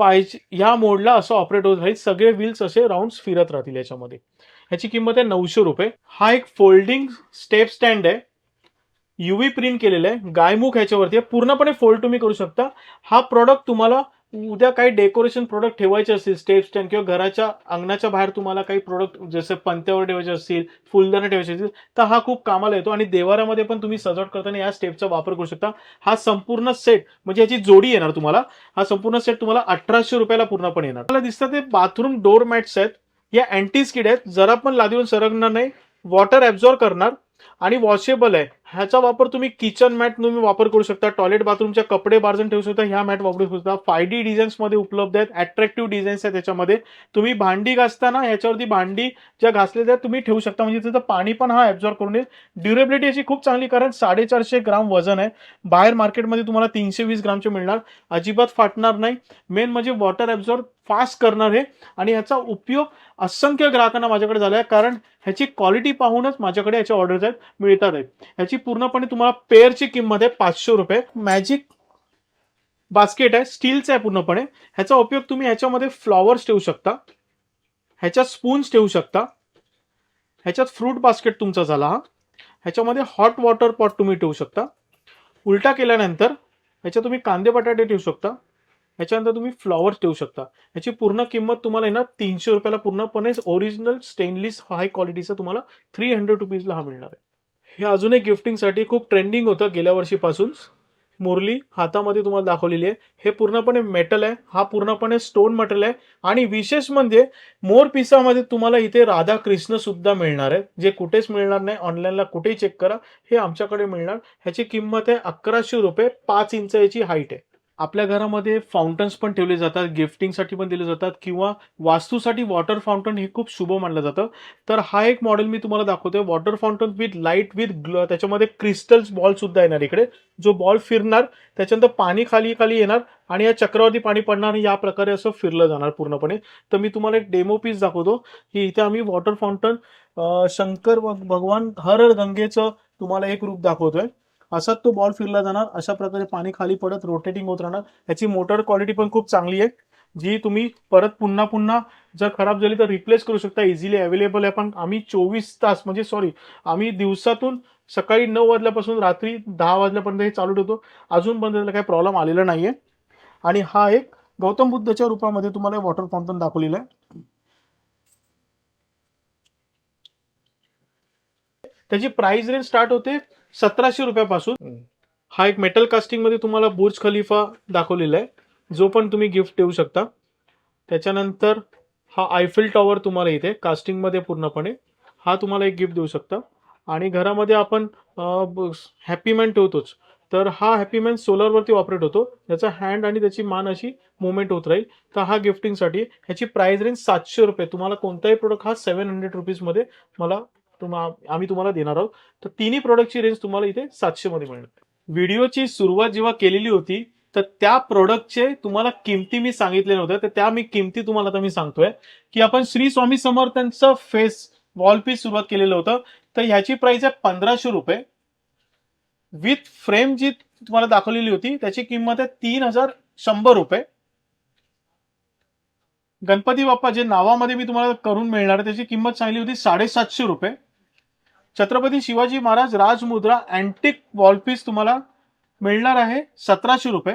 पाहिजे या मोडला असं ऑपरेट होत राहील. सगळे व्हील्स असे राऊंड फिरत राहतील याच्यामध्ये. ह्याची किंमत आहे 900 रुपये. हा एक फोल्डिंग स्टेप स्टँड आहे. युव्ही प्रिंट केलेलं आहे. गायमुख ह्याच्यावरती आहे. पूर्णपणे फोल्ड तुम्ही करू शकता. हा प्रॉडक्ट तुम्हाला उद्या काही डेकोरेशन प्रोडक्ट ठेवायचे असतील, स्टेप स्टँड किंवा घराच्या अंगणाच्या बाहेर तुम्हाला काही प्रोडक्ट जसे पंत्यावर ठेवायचे असतील, फुलदाणे ठेवायचे असतील तर हा खूप कामाला येतो. आणि देवाऱ्यामध्ये पण तुम्ही सजावट करताना या स्टेपचा वापर करू शकता. हा संपूर्ण सेट म्हणजे याची जोडी येणार तुम्हाला. हा संपूर्ण सेट तुम्हाला 1800 रुपयाला पूर्णपणे येणार. मला दिसतं ते बाथरूम डोर मॅट्स आहेत. या अँटी स्किड आहेत. जरा पण लादीवरून सरकणार नाही, वॉटर ऍब्झॉर्ब करणार आणि वॉशेबल आहे. ह्याचा वापर तुम्ही किचन मॅट तुम्ही वापर करू शकता. टॉयलेट बाथरूमच्या कपडे बार्जन ठेवू शकता. ह्या मॅट वापरू शकता. 5D डिझाईन्स मध्ये उपलब्ध आहेत. अट्रॅक्टिव्ह डिझाईन्स आहेत त्याच्यामध्ये. तुम्ही भांडी घासताना ह्याच्यावरती भांडी ज्या घासलेल्या आहेत तुम्ही ठेवू शकता. म्हणजे त्याचं पाणी पण हा ऍब्झॉर्ब करून येईल. ड्युरेबिलिटी याची खूप चांगली, कारण 450 ग्राम वजन आहे. बाहेर मार्केटमध्ये तुम्हाला 320 ग्रामचे मिळणार. अजिबात फाटणार नाही. मेन म्हणजे वॉटर ऍब्झॉर्ब फास्ट करणार आहे. आणि याचा उपयोग असंख्य ग्राहकांना माझ्याकडे झाला आहे, कारण ह्याची क्वालिटी पाहूनच माझ्याकडे याच्या ऑर्डर्स आहेत मिळतात आहेत. ह्याची पूर्णपणे तुम्हाला पेअरची किंमत आहे 500 रुपये. मॅजिक बास्केट आहे, स्टीलचं आहे पूर्णपणे. ह्याचा उपयोग तुम्ही ह्याच्यामध्ये फ्लॉवर्स ठेवू शकता, ह्याच्यात स्पून्स ठेवू शकता, ह्याच्यात फ्रूट बास्केट तुमचा झाला हा. ह्याच्यामध्ये हॉट वॉटर पॉट तुम्ही ठेवू शकता. उलटा केल्यानंतर ह्याच्यात तुम्ही कांदे बटाटे ठेवू शकता. ह्याच्यानंतर तुम्ही फ्लॉवर्स ठेवू शकता. ह्याची पूर्ण किंमत तुम्हाला येणार 300 रुपयाला. पूर्णपणे ओरिजिनल स्टेनलेस हाय क्वालिटीचा तुम्हाला 300 रुपीजला हा मिळणार आहे. हे अजून एक गिफ्टिंगसाठी खूप ट्रेंडिंग होतं गेल्या वर्षीपासून. मुरली हातामध्ये तुम्हाला दाखवलेली आहे. हे पूर्णपणे मेटल आहे. हा पूर्णपणे स्टोन मटेरियल आहे. आणि विशेष म्हणजे मोर पिसामध्ये तुम्हाला इथे राधा कृष्ण सुद्धा मिळणार आहे, जे कुठेच मिळणार नाही. ऑनलाईनला कुठेही चेक करा, हे आमच्याकडे मिळणार. ह्याची किंमत आहे 1100 रुपये. 5 इंच याची हाईट आहे. आपल्या घरामध्ये फाउंटन्स पण ठेवले जातात, गिफ्टिंगसाठी पण दिले जातात किंवा वास्तूसाठी वॉटर फाउंटन हे खूप शुभ मानलं जातं. तर हा एक मॉडेल मी तुम्हाला दाखवतोय. Water fountain with light with glow. त्याच्यामध्ये क्रिस्टल्स बॉल सुद्धा येणार इकडे. जो बॉल फिरणार त्याच्यानंतर पाणी खाली खाली येणार आणि या चक्रावरती पाणी पडणार आणि या प्रकारे असं फिरलं जाणार पूर्णपणे. तर मी तुम्हाला एक डेमो पीस दाखवतो की इथे आम्ही वॉटर फाउंटन शंकर भगवान हर हर गंगेचं तुम्हाला एक रूप दाखवतोय. असाच तो बॉल फिरला जाणार. अशा प्रकारे पाणी खाली पडत रोटेटिंग होत राहणार. याची मोटर क्वालिटी पण खूप चांगली आहे. जी तुम्ही परत पुन्हा पुन्हा जर खराब झाली तर रिप्लेस करू शकता. इझिली अवेलेबल आहे. पण आम्ही 24 तास म्हणजे आम्ही दिवसातून सकाळी 9 वाजल्यापासून रात्री 10 वाजल्यापर्यंत हे चालू ठेवतो. अजूनपर्यंत त्याला काही प्रॉब्लेम आलेला नाहीये. आणि हा एक गौतम बुद्धाच्या रूपामध्ये तुम्हाला वॉटर फाउंटन दाखवलेला आहे. त्याची प्राइस रेंज स्टार्ट होते 1700 रुपयापासून. हा एक मेटल कास्टिंग मध्ये तुम्हाला बुर्ज खलिफा दाखवलेला आहे, जो पण तुम्ही गिफ्ट देऊ शकता. त्याच्यानंतर हा आयफेल टॉवर तुम्हाला इथे कास्टिंग मध्ये पूर्णपणे हा तुम्हाला एक गिफ्ट देऊ शकता. आणि घरामध्ये आपण हॅपी मॅन ठेवतोच, तर हा हॅपी मॅन सोलरवरती ऑपरेट होतो. त्याचा हँड आणि त्याची मान अशी मुवमेंट होत राहील. तर हा गिफ्टिंगसाठी ह्याची प्राइस रेंज 700 रुपये. तुम्हाला कोणताही प्रोडक्ट हा 700 रुपीजमध्ये आम्ही तुम्हाला देणार आहोत. तर तिन्ही प्रोडक्टची रेंज तुम्हाला इथे 700 मध्ये मिळणार. व्हिडिओची सुरुवात जेव्हा केलेली होती तर त्या प्रोडक्टचे तुम्हाला किमती मी सांगितले नव्हते, तर त्या किमती तुम्हाला आता मी सांगतोय की आपण श्री स्वामी समर्थांचं फेस वॉलपीस सुरुवात केलेलं होतं. तर ह्याची प्राइस आहे 1500 रुपये. विथ फ्रेम जी तुम्हाला दाखवलेली होती त्याची किंमत आहे 3100 रुपये. गणपती बाप्पा जे नावामध्ये मी तुम्हाला करून मिळणार त्याची किंमत सांगितली होती 750 रुपये. छत्रपती शिवाजी महाराज राजमुद्रा अँटिक वॉलपीस तुम्हाला मिळणार आहे 1700 रुपये.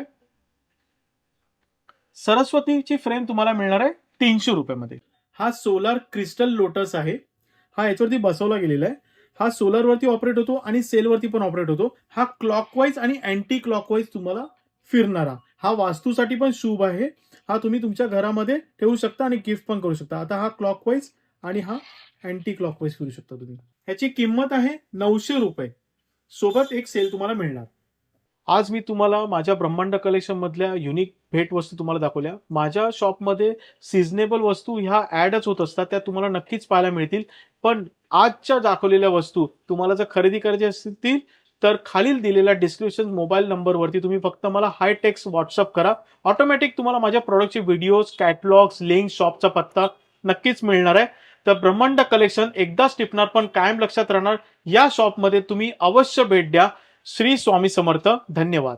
सरस्वतीची फ्रेम तुम्हाला मिळणार आहे 300 रुपयामध्ये. हा सोलार क्रिस्टल लोटस आहे. हा याच्यावरती बसवला गेलेला आहे. हा सोलरवरती ऑपरेट होतो आणि सेलवरती पण ऑपरेट होतो. हा क्लॉकवाईज आणि अँटी क्लॉकवाईज तुम्हाला फिरणारा. हा वास्तूसाठी पण शुभ आहे. हा तुम्ही तुमच्या घरामध्ये ठेवू शकता आणि गिफ्ट पण करू शकता. आता हा क्लॉकवाईज आणि हा अँटी क्लॉकवाईज फिरू शकता तुम्ही. ह्याची किंमत आहे 900 रुपये. सोबत एक सेल तुम्हाला मिळणार. आज मी तुम्हाला माझ्या ब्रह्मांड कलेक्शन मधल्या युनिक भेट वस्तू तुम्हाला दाखवल्या. माझ्या शॉपमध्ये सिजनेबल वस्तू ह्या ऍडच होत असतात, त्या तुम्हाला नक्कीच पाहायला मिळतील. पण आजच्या दाखवलेल्या वस्तू तुम्हाला जर खरेदी करायची असतील तर खालील दिलेल्या डिस्क्रिप्शन मोबाईल नंबरवरती तुम्ही फक्त मला हाय टेक्स्ट व्हॉट्सअप करा. ऑटोमॅटिक तुम्हाला माझ्या प्रोडक्टचे व्हिडिओज, कॅटलॉग्स, लिंक, शॉपचा पत्ता नक्कीच मिळणार आहे. तर ब्रह्मांड कलेक्शन एकदाच टिपणार पण कायम लक्षात राहणार. या शॉपमध्ये तुम्ही अवश्य भेट द्या. श्री स्वामी समर्थ. धन्यवाद.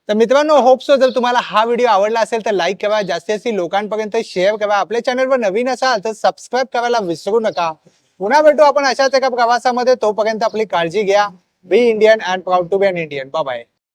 तर मित्रांनो, होप सो जर तुम्हाला हा व्हिडिओ आवडला असेल तर लाईक करा, जास्तीत जास्त लोकांपर्यंत शेअर करा. आपल्या चॅनलवर नवीन असाल तर सबस्क्राईब करायला विसरू नका. पुन्हा भेटू आपण अशाच एका प्रवासामध्ये. तोपर्यंत आपली काळजी घ्या. Be Indian and proud to be an Indian. Bye bye.